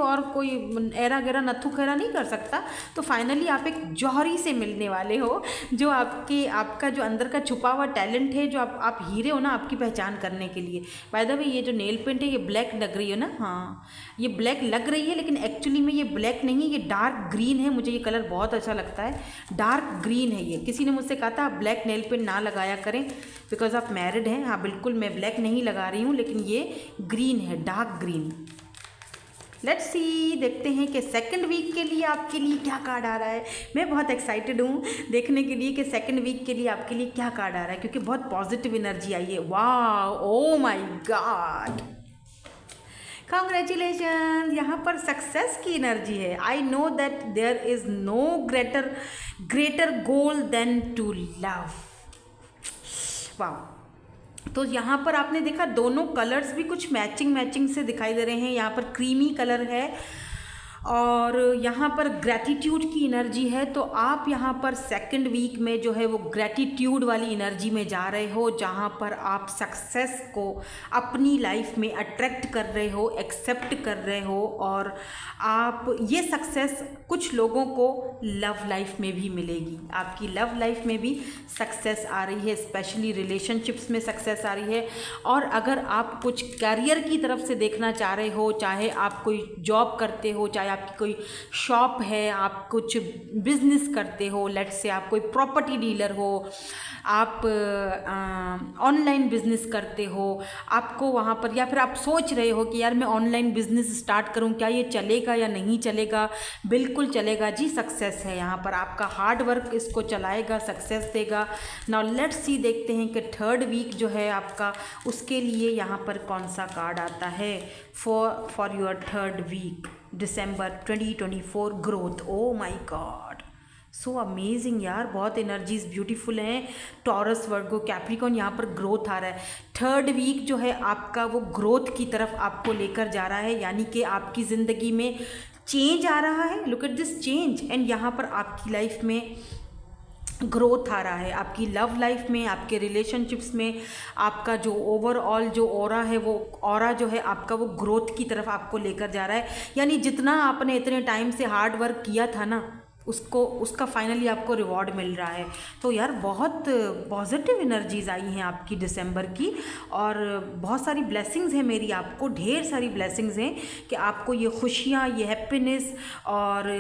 S1: एरा गैरा नथु खैरा नहीं कर सकता। तो फाइनली आप एक जौहरी से मिलने वाले हो, जो आपका जो अंदर का छुपा हुआ टैलेंट है, जो आप हीरे हो ना आपकी पहचान करने के लिए। बाय द वे, ये जो नेल पेंट है ये ब्लैक लग रही है ना, हाँ ये ब्लैक लग रही है, लेकिन एक्चुअली में ये ब्लैक नहीं है, ये डार्क ग्रीन है। मुझे ये कलर बहुत अच्छा लगता है, डार्क ग्रीन है ये। किसी ने मुझसे कहा था आप ब्लैक नेल पेंट ना लगाया करें बिकॉज आप मैरिड हैं। हाँ बिल्कुल, मैं ब्लैक नहीं लगा रही हूँ, लेकिन ये ग्रीन है, डार्क ग्रीन। लेट्स सी, देखते हैं कि 2nd वीक के लिए आपके लिए क्या कार्ड आ रहा है। मैं बहुत एक्साइटेड हूँ देखने के लिए कि 2nd वीक के लिए आपके लिए क्या कार्ड आ रहा है, क्योंकि बहुत पॉजिटिव एनर्जी आई है। वाह, ओ माय गॉड, कॉन्ग्रेचुलेशन, यहाँ पर सक्सेस की एनर्जी है। I know that there is no greater goal than to love. वाह, तो यहाँ पर आपने देखा दोनों कलर्स भी कुछ मैचिंग से दिखाई दे रहे हैं। यहाँ पर क्रीमी कलर है और यहाँ पर ग्रैटिट्यूड की एनर्जी है। तो आप यहाँ पर 2nd वीक में जो है वो ग्रैटिट्यूड वाली एनर्जी में जा रहे हो, जहाँ पर आप सक्सेस को अपनी लाइफ में अट्रैक्ट कर रहे हो, एक्सेप्ट कर रहे हो, और आप ये सक्सेस कुछ लोगों को लव लाइफ में भी मिलेगी। आपकी लव लाइफ में भी सक्सेस आ रही है, स्पेशली रिलेशनशिप्स में सक्सेस आ रही है। और अगर आप कुछ करियर की तरफ से देखना चाह रहे हो, चाहे आप कोई जॉब करते हो, चाहे आपकी कोई शॉप है, आप कुछ बिजनेस करते हो, लेट्स से आप कोई प्रॉपर्टी डीलर हो, आप ऑनलाइन बिजनेस करते हो, आपको वहाँ पर, या फिर आप सोच रहे हो कि यार मैं ऑनलाइन बिजनेस स्टार्ट करूँ, क्या ये चलेगा या नहीं चलेगा? बिल्कुल चलेगा जी, सक्सेस है यहाँ पर, आपका हार्ड वर्क इसको चलाएगा, सक्सेस देगा। नाउ लेट्स सी, देखते हैं कि थर्ड वीक जो है आपका, उसके लिए यहाँ पर कौन सा कार्ड आता है for your third week December 2024 growth. Oh my God, so amazing यार, बहुत एनर्जीज ब्यूटीफुल हैं। टॉरस, वर्गो, कैप्रिकॉर्न, यहाँ पर ग्रोथ आ रहा है। थर्ड वीक जो है आपका वो ग्रोथ की तरफ आपको लेकर जा रहा है, यानी कि आपकी ज़िंदगी में चेंज आ रहा है। Look at this change, and यहाँ पर आपकी लाइफ में ग्रोथ आ रहा है, आपकी लव लाइफ में, आपके रिलेशनशिप्स में, आपका जो ओवरऑल जो ऑरा है, वो ऑरा जो है आपका वो ग्रोथ की तरफ आपको लेकर जा रहा है। यानी जितना आपने इतने टाइम से हार्ड वर्क किया था ना, उसका फाइनली आपको रिवॉर्ड मिल रहा है। तो यार बहुत पॉजिटिव एनर्जीज आई हैं आपकी दिसंबर की, और बहुत सारी ब्लेसिंग्स हैं मेरी आपको, ढेर सारी ब्लेसिंग्स हैं कि आपको ये खुशियाँ, ये हैप्पीनेस और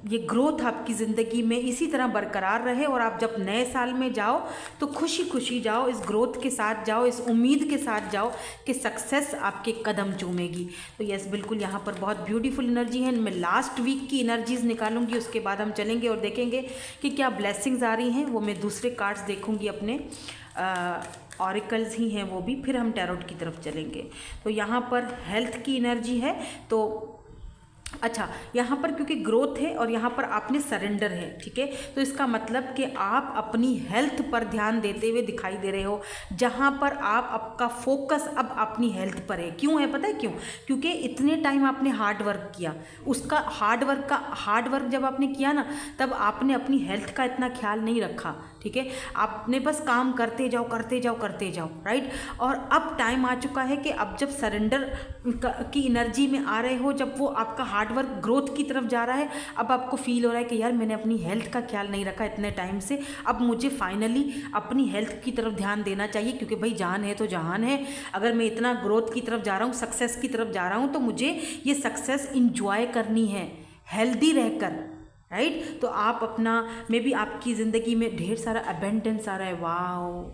S1: ये ग्रोथ आपकी ज़िंदगी में इसी तरह बरकरार रहे। और आप जब नए साल में जाओ तो खुशी खुशी जाओ, इस ग्रोथ के साथ जाओ, इस उम्मीद के साथ जाओ कि सक्सेस आपके कदम चूमेगी। तो यस, बिल्कुल यहाँ पर बहुत ब्यूटीफुल एनर्जी है। मैं लास्ट वीक की एनर्जीज़ निकालूंगी, उसके बाद हम चलेंगे और देखेंगे कि क्या ब्लेसिंग्स आ रही हैं। वो मैं दूसरे कार्ड्स देखूंगी, अपने ऑरिकल्स ही हैं वो भी, फिर हम टैरोट की तरफ चलेंगे। तो यहाँ पर हेल्थ की एनर्जी है, तो अच्छा, यहाँ पर क्योंकि ग्रोथ है और यहाँ पर आपने सरेंडर है, ठीक है, तो इसका मतलब कि आप अपनी हेल्थ पर ध्यान देते हुए दिखाई दे रहे हो, जहाँ पर आपका फोकस अब अपनी हेल्थ पर है। क्यों है पता है क्यों? क्योंकि इतने टाइम आपने हार्ड वर्क किया, उसका हार्ड वर्क जब आपने किया ना, तब आपने अपनी हेल्थ का इतना ख्याल नहीं रखा, ठीक है, आपने बस काम करते जाओ करते जाओ करते जाओ, राइट। और अब टाइम आ चुका है कि अब जब सरेंडर की एनर्जी में आ रहे हो, जब वो आपका हार्ड वर्क ग्रोथ की तरफ जा रहा है, अब आपको फील हो रहा है कि यार मैंने अपनी हेल्थ का ख्याल नहीं रखा इतने टाइम से, अब मुझे फाइनली अपनी हेल्थ की तरफ ध्यान देना चाहिए, क्योंकि भाई जान है तो जहान है। अगर मैं इतना ग्रोथ की तरफ जा रहा हूँ, सक्सेस की तरफ जा रहा हूँ, तो मुझे ये सक्सेस इंजॉय करनी है हेल्दी रहकर, राइट। तो आप अपना, मे बी आपकी ज़िंदगी में ढेर सारा अबेंडेंस आ रहा है। Wow,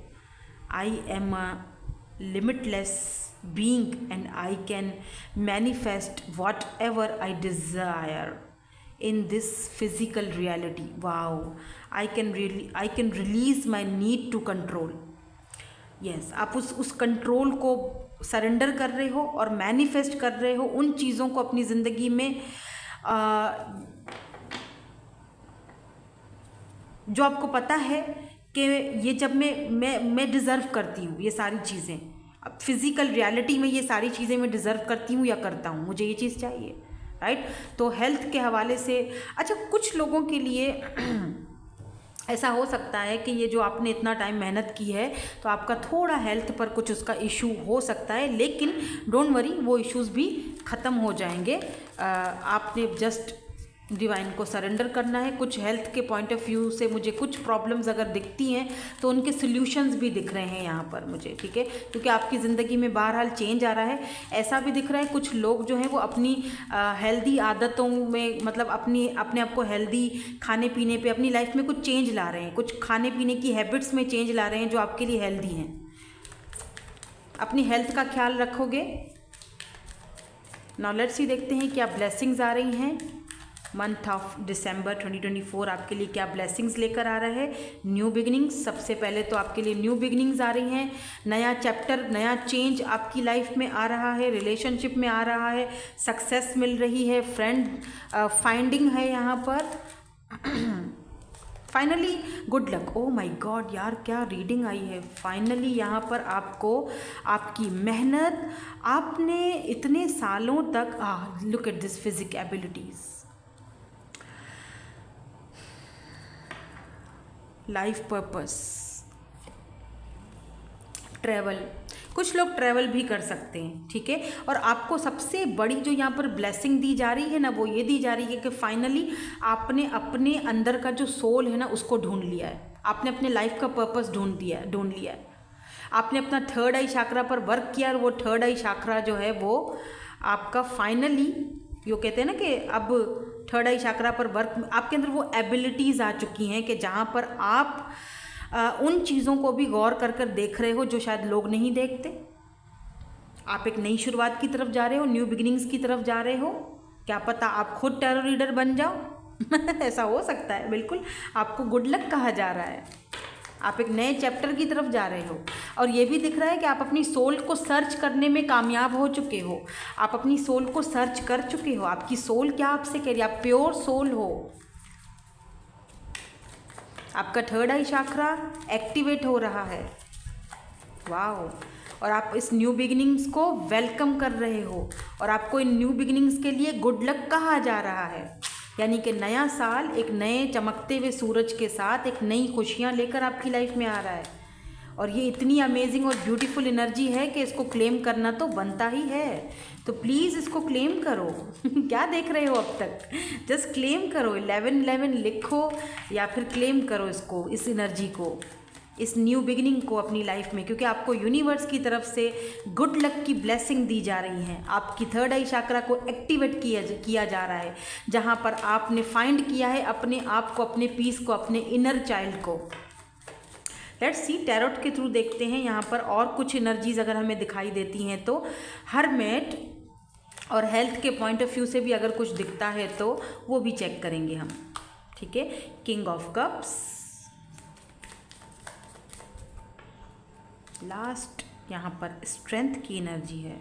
S1: I am a limitless being and I can manifest whatever I desire in this physical reality. Wow, I can release my need to control. Yes, आप उस कंट्रोल को सरेंडर कर रहे हो और मैनिफेस्ट कर रहे हो उन चीज़ों को अपनी ज़िंदगी में जो आपको पता है कि ये जब मैं डिज़र्व करती हूँ ये सारी चीज़ें, अब फिज़िकल रियलिटी में ये सारी चीज़ें मैं डिज़र्व करती हूँ या करता हूँ, मुझे ये चीज़ चाहिए, राइट। तो हेल्थ के हवाले से, अच्छा, कुछ लोगों के लिए ऐसा हो सकता है कि ये जो आपने इतना टाइम मेहनत की है, तो आपका थोड़ा हेल्थ पर कुछ उसका इशू हो सकता है, लेकिन डोंट वरी, वो इश्यूज़ भी ख़त्म हो जाएंगे। आपने जस्ट डिवाइन को सरेंडर करना है। कुछ हेल्थ के पॉइंट ऑफ व्यू से मुझे कुछ प्रॉब्लम्स अगर दिखती हैं तो उनके सॉल्यूशंस भी दिख रहे हैं यहाँ पर मुझे, ठीक है, क्योंकि आपकी ज़िंदगी में बहरहाल चेंज आ रहा है। ऐसा भी दिख रहा है कुछ लोग जो हैं वो अपनी हेल्दी आदतों में, मतलब अपने आप को हेल्दी खाने पीने पे, अपनी लाइफ में कुछ चेंज ला रहे हैं, कुछ खाने पीने की हैबिट्स में चेंज ला रहे हैं जो आपके लिए हेल्दी हैं। अपनी हेल्थ का ख्याल रखोगे। नाउ लेट्स सी, देखते हैं क्या ब्लेसिंग्स आ रही हैं मंथ ऑफ दिसंबर 2024 आपके लिए, क्या ब्लेसिंग्स लेकर आ रहा है। न्यू बिगिनिंग्स, सबसे पहले तो आपके लिए न्यू बिगिनिंग्स आ रही हैं, नया चैप्टर, नया चेंज आपकी लाइफ में आ रहा है, रिलेशनशिप में आ रहा है, सक्सेस मिल रही है, फ्रेंड फाइंडिंग है यहाँ पर, finally good luck. Oh my God यार, क्या रीडिंग आई है। फाइनली यहाँ पर आपको आपकी मेहनत, आपने इतने सालों तक, look at this physic abilities, life purpose, travel, कुछ लोग ट्रैवल भी कर सकते हैं, ठीक है। और आपको सबसे बड़ी जो यहाँ पर ब्लेसिंग दी जा रही है ना, वो ये दी जा रही है कि फाइनली आपने अपने अंदर का जो सोल है ना उसको ढूंढ लिया है, आपने अपने लाइफ का पर्पस ढूंढ लिया है। आपने अपना थर्ड आई चक्रा पर वर्क किया और वो थर्ड आई चक्रा जो है वो आपका फाइनली यो कहते हैं ना कि अब थर्ड आई चक्रा पर वर्क, आपके अंदर वो एबिलिटीज़ आ चुकी हैं कि जहाँ पर आप उन चीज़ों को भी गौर कर कर देख रहे हो जो शायद लोग नहीं देखते। आप एक नई शुरुआत की तरफ जा रहे हो, न्यू बिगिनिंग्स की तरफ जा रहे हो। क्या पता आप खुद टैरो रीडर बन जाओ ऐसा हो सकता है, बिल्कुल आपको गुड लक कहा जा रहा है। आप एक नए चैप्टर की तरफ जा रहे हो और ये भी दिख रहा है कि आप अपनी सोल को सर्च करने में कामयाब हो चुके हो। आप अपनी सोल को सर्च कर चुके हो। आपकी सोल क्या आपसे कह रही है, आप प्योर सोल हो। आपका थर्ड आई चक्रा एक्टिवेट हो रहा है। वाओ। और आप इस न्यू बिगिनिंग्स को वेलकम कर रहे हो और आपको इन न्यू बिगिनिंग्स के लिए गुड लक कहा जा रहा है। यानी कि नया साल एक नए चमकते हुए सूरज के साथ एक नई खुशियाँ लेकर आपकी लाइफ में आ रहा है। और ये इतनी अमेजिंग और ब्यूटीफुल एनर्जी है कि इसको क्लेम करना तो बनता ही है। तो प्लीज़ इसको क्लेम करो क्या देख रहे हो अब तक, जस्ट क्लेम करो। 1111 लिखो या फिर क्लेम करो इसको, इस एनर्जी को, इस न्यू बिगिनिंग को अपनी लाइफ में, क्योंकि आपको यूनिवर्स की तरफ से गुड लक की ब्लेसिंग दी जा रही है। आपकी थर्ड आई चक्रा को एक्टिवेट किया जा रहा है, जहाँ पर आपने फाइंड किया है अपने आप को, अपने पीस को, अपने इनर चाइल्ड को। लेट्स सी, टैरोट के थ्रू देखते हैं यहाँ पर और कुछ एनर्जीज अगर हमें दिखाई देती हैं तो। हर्मेट और हेल्थ के पॉइंट ऑफ व्यू से भी अगर कुछ दिखता है तो वो भी चेक करेंगे हम। ठीक है, किंग ऑफ कप्स, लास्ट यहाँ पर स्ट्रेंथ की एनर्जी है।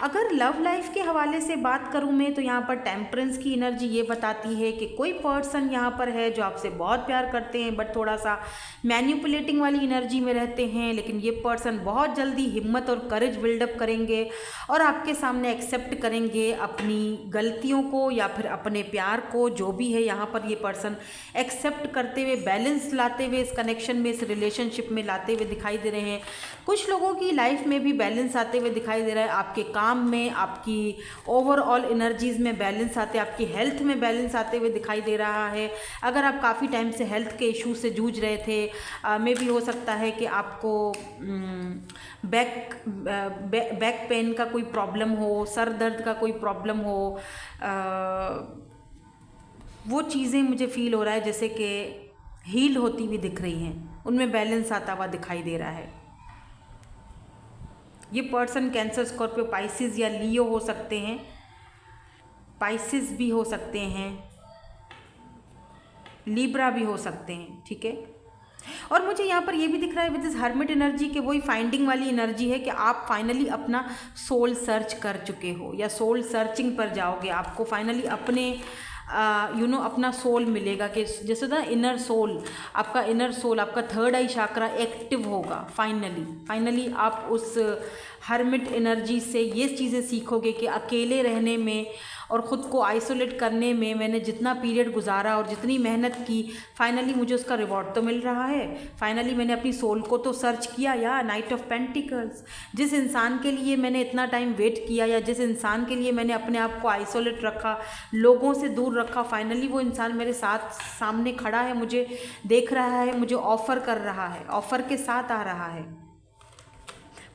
S1: अगर लव लाइफ के हवाले से बात करूँ मैं तो यहाँ पर टेम्परेंस की एनर्जी ये बताती है कि कोई पर्सन यहाँ पर है जो आपसे बहुत प्यार करते हैं बट थोड़ा सा मैनिपुलेटिंग वाली एनर्जी में रहते हैं। लेकिन ये पर्सन बहुत जल्दी हिम्मत और करेज बिल्डअप करेंगे और आपके सामने एक्सेप्ट करेंगे अपनी गलतियों को या फिर अपने प्यार को, जो भी है यहाँ पर ये पर्सन एक्सेप्ट करते हुए, बैलेंस लाते हुए इस कनेक्शन में, इस रिलेशनशिप में लाते हुए दिखाई दे रहे हैं। कुछ लोगों की लाइफ में भी बैलेंस आते हुए दिखाई दे रहा है। आपके काम में, आपकी ओवरऑल एनर्जीज़ में बैलेंस आते, आपकी हेल्थ में बैलेंस आते हुए दिखाई दे रहा है। अगर आप काफ़ी टाइम से हेल्थ के इशू से जूझ रहे थे, मे भी हो सकता है कि आपको बैक पेन का कोई प्रॉब्लम हो, सर दर्द का कोई प्रॉब्लम हो, वो चीज़ें मुझे फील हो रहा है जैसे कि हील होती हुई दिख रही हैं, उनमें बैलेंस आता हुआ दिखाई दे रहा है। ये पर्सन कैंसर, स्कॉर्पियो, पाइसिस या लियो हो सकते हैं, पाइसिस भी हो सकते हैं, लिब्रा भी हो सकते हैं। ठीक है, और मुझे यहाँ पर ये भी दिख रहा है विद दिस हर्मिट एनर्जी कि वही फाइंडिंग वाली एनर्जी है कि आप फाइनली अपना सोल सर्च कर चुके हो या सोल सर्चिंग पर जाओगे। आपको फाइनली अपने अपना सोल मिलेगा कि जैसे ना इनर सोल, आपका इनर सोल, आपका थर्ड आई चक्रा एक्टिव होगा फाइनली आप उस हर्मिट एनर्जी से ये चीज़ें सीखोगे कि अकेले रहने में और ख़ुद को आइसोलेट करने में मैंने जितना पीरियड गुजारा और जितनी मेहनत की, फाइनली मुझे उसका रिवॉर्ड तो मिल रहा है। फाइनली मैंने अपनी सोल को तो सर्च किया। या नाइट ऑफ पेंटिकल्स, जिस इंसान के लिए मैंने इतना टाइम वेट किया या जिस इंसान के लिए मैंने अपने आप को आइसोलेट रखा, लोगों से दूर रखा, फाइनली वो इंसान मेरे साथ सामने खड़ा है, मुझे देख रहा है, मुझे ऑफ़र कर रहा है, ऑफ़र के साथ आ रहा है।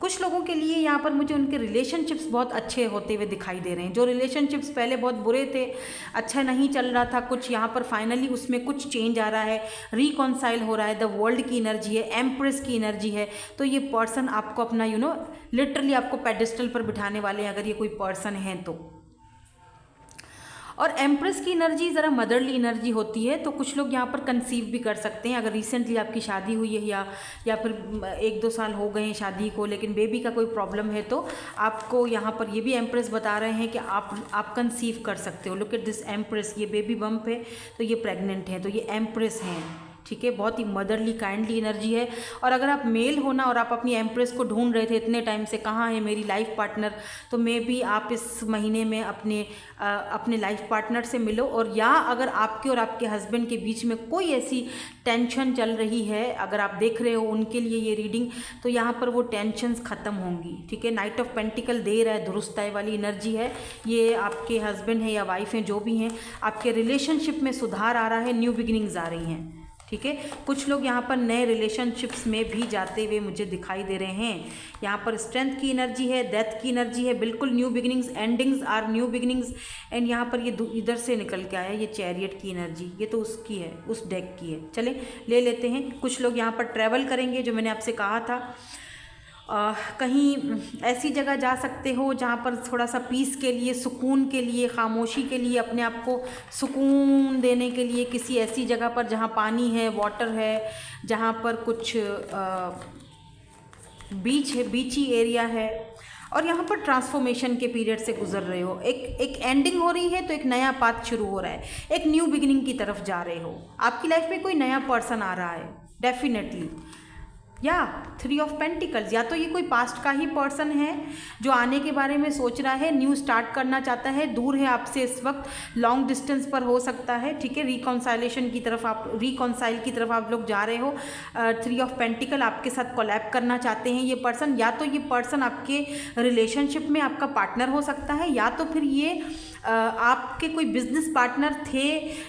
S1: कुछ लोगों के लिए यहाँ पर मुझे उनके रिलेशनशिप्स बहुत अच्छे होते हुए दिखाई दे रहे हैं। जो रिलेशनशिप्स पहले बहुत बुरे थे, अच्छा नहीं चल रहा था कुछ, यहाँ पर फाइनली उसमें कुछ चेंज आ रहा है, रिकॉन्साइल हो रहा है। द वर्ल्ड की एनर्जी है, एम्प्रेस की एनर्जी है। तो ये पर्सन आपको अपना लिटरली आपको पेडिस्टल पर बिठाने वाले हैं अगर ये कोई पर्सन है तो। और एम्प्रेस की एनर्जी ज़रा मदरली एनर्जी होती है, तो कुछ लोग यहाँ पर कंसीव भी कर सकते हैं। अगर रिसेंटली आपकी शादी हुई है या फिर 1-2 साल हो गए हैं शादी को, लेकिन बेबी का कोई प्रॉब्लम है तो आपको यहाँ पर ये भी एम्प्रेस बता रहे हैं कि आप कंसीव कर सकते हो। लुक एट दिस एम्प्रेस, ये बेबी बम्प है तो ये प्रेग्नेंट है, तो ये एम्प्रेस हैं। ठीक है, बहुत ही मदरली काइंडली एनर्जी है। और अगर आप मेल हो ना और आप अपनी एम्प्रेस को ढूंढ रहे थे इतने टाइम से, कहाँ है मेरी लाइफ पार्टनर, तो मे भी आप इस महीने में अपने लाइफ पार्टनर से मिलो। और या अगर आपके और आपके हस्बैंड के बीच में कोई ऐसी टेंशन चल रही है, अगर आप देख रहे हो उनके लिए ये रीडिंग, तो यहाँ पर वो टेंशन्स ख़त्म होंगी। ठीक है, नाइट ऑफ पेंटिकल दे रहा है, दुरुस्ताई वाली एनर्जी है। ये आपके हस्बैंड है या वाइफ हैं, जो भी हैं, आपके रिलेशनशिप में सुधार आ रहा है, न्यू बिगिनिंग्स आ रही हैं। ठीक है। कुछ लोग यहाँ पर नए रिलेशनशिप्स में भी जाते हुए मुझे दिखाई दे रहे हैं। यहाँ पर स्ट्रेंथ की एनर्जी है, डेथ की एनर्जी है, बिल्कुल new beginnings, endings are new beginnings. And यहाँ पर ये इधर से निकल के आया ये चैरियट की एनर्जी, ये तो उसकी है, उस डेक की है। चले ले लेते हैं। कुछ लोग यहाँ पर ट्रैवल करेंगे, जो मैंने आपसे कहा था। कहीं ऐसी जगह जा सकते हो जहाँ पर थोड़ा सा पीस के लिए, सुकून के लिए, खामोशी के लिए, अपने आप को सुकून देने के लिए किसी ऐसी जगह पर जहाँ पानी है, वाटर है, जहाँ पर कुछ बीच है, बीची एरिया है। और यहाँ पर ट्रांसफॉर्मेशन के पीरियड से गुजर रहे हो। एक एंडिंग हो रही है तो एक नया पाथ शुरू हो रहा है, एक न्यू बिगिनिंग की तरफ जा रहे हो। आपकी लाइफ में कोई नया पर्सन आ रहा है डेफिनेटली। या 3 ऑफ पेंटिकल्स, या तो ये कोई पास्ट का ही पर्सन है जो आने के बारे में सोच रहा है, न्यू स्टार्ट करना चाहता है, दूर है आपसे इस वक्त, लॉन्ग डिस्टेंस पर हो सकता है। ठीक है, रिकॉन्साइलेशन की तरफ आप, रिकॉन्साइल की तरफ आप लोग जा रहे हो। 3 ऑफ पेंटिकल, आपके साथ कोलैब करना चाहते हैं ये पर्सन। या तो ये पर्सन आपके रिलेशनशिप में आपका पार्टनर हो सकता है, या तो फिर ये आपके कोई बिजनेस पार्टनर थे,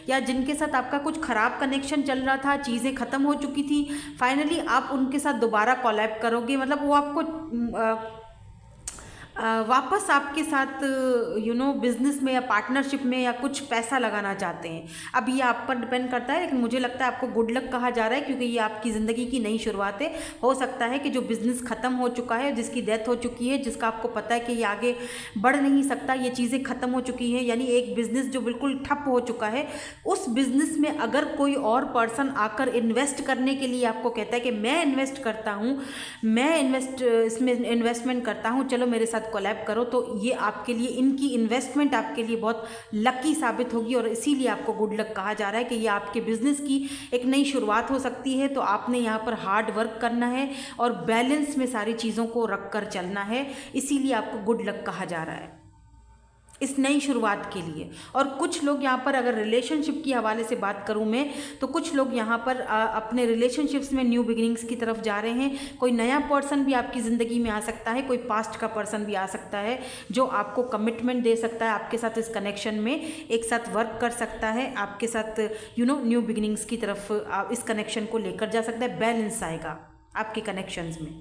S1: या जिनके साथ आपका कुछ ख़राब कनेक्शन चल रहा था, चीज़ें ख़त्म हो चुकी थी, फाइनली आप उनके साथ दोबारा कोलैब करोगे। मतलब वो आपको वापस आपके साथ बिजनेस में या पार्टनरशिप में या कुछ पैसा लगाना चाहते हैं। अब ये आप पर डिपेंड करता है, लेकिन मुझे लगता है आपको गुड लक कहा जा रहा है, क्योंकि ये आपकी ज़िंदगी की नई शुरुआत है। हो सकता है कि जो बिज़नेस ख़त्म हो चुका है, जिसकी डेथ हो चुकी है, जिसका आपको पता है कि ये आगे बढ़ नहीं सकता, ये चीज़ें ख़त्म हो चुकी हैं, यानी एक बिज़नेस जो बिल्कुल ठप हो चुका है, उस बिज़नेस में अगर कोई और पर्सन आकर इन्वेस्ट करने के लिए आपको कहता है कि मैं इन्वेस्ट करता हूँ, मैं इसमें इन्वेस्टमेंट करता हूँ, चलो मेरे साथ कोलैब करो, तो ये आपके लिए, इनकी इन्वेस्टमेंट आपके लिए बहुत लकी साबित होगी। और इसीलिए आपको गुड लक कहा जा रहा है कि ये आपके बिजनेस की एक नई शुरुआत हो सकती है। तो आपने यहाँ पर हार्ड वर्क करना है और बैलेंस में सारी चीज़ों को रख कर चलना है, इसीलिए आपको गुड लक कहा जा रहा है इस नई शुरुआत के लिए। और कुछ लोग यहाँ पर, अगर रिलेशनशिप की हवाले से बात करूँ मैं, तो कुछ लोग यहाँ पर अपने रिलेशनशिप्स में न्यू बिगिनिंग्स की तरफ जा रहे हैं। कोई नया पर्सन भी आपकी ज़िंदगी में आ सकता है, कोई पास्ट का पर्सन भी आ सकता है जो आपको कमिटमेंट दे सकता है, आपके साथ इस कनेक्शन में एक साथ वर्क कर सकता है, आपके साथ न्यू बिगिनिंग्स की तरफ इस कनेक्शन को लेकर जा सकता है। बैलेंस आएगा आपके कनेक्शंस में,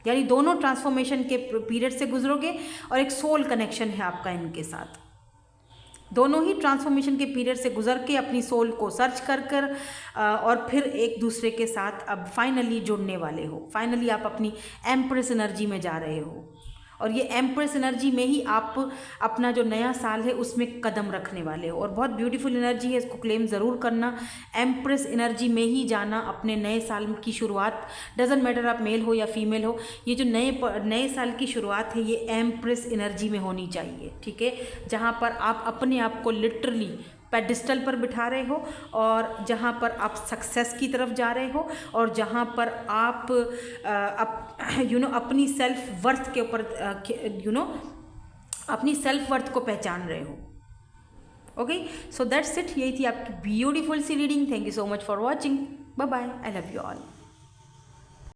S1: यानी दोनों ट्रांसफॉर्मेशन के पीरियड से गुजरोगे और एक सोल कनेक्शन है आपका इनके साथ। दोनों ही ट्रांसफॉर्मेशन के पीरियड से गुजर के अपनी सोल को सर्च कर और फिर एक दूसरे के साथ अब फाइनली जुड़ने वाले हो। फाइनली आप अपनी एम्प्रेस एनर्जी में जा रहे हो, और ये एम्प्रेस एनर्जी में ही आप अपना जो नया साल है उसमें कदम रखने वाले हो। और बहुत ब्यूटीफुल एनर्जी है, इसको क्लेम ज़रूर करना। एम्प्रेस एनर्जी में ही जाना अपने नए साल की शुरुआत, डजेंट मैटर आप मेल हो या फीमेल हो, ये जो नए साल की शुरुआत है ये एम्प्रेस एनर्जी में होनी चाहिए। ठीक है, जहाँ पर आप अपने आप को लिटरली पेडिस्टल पर बिठा रहे हो, और जहाँ पर आप सक्सेस की तरफ जा रहे हो, और जहाँ पर आप अपनी सेल्फ वर्थ के ऊपर अपनी सेल्फ वर्थ को पहचान रहे हो। Okay, so that's it. यही थी आपकी ब्यूटीफुल सी reading. Thank you so much for watching. Bye bye, I love you all.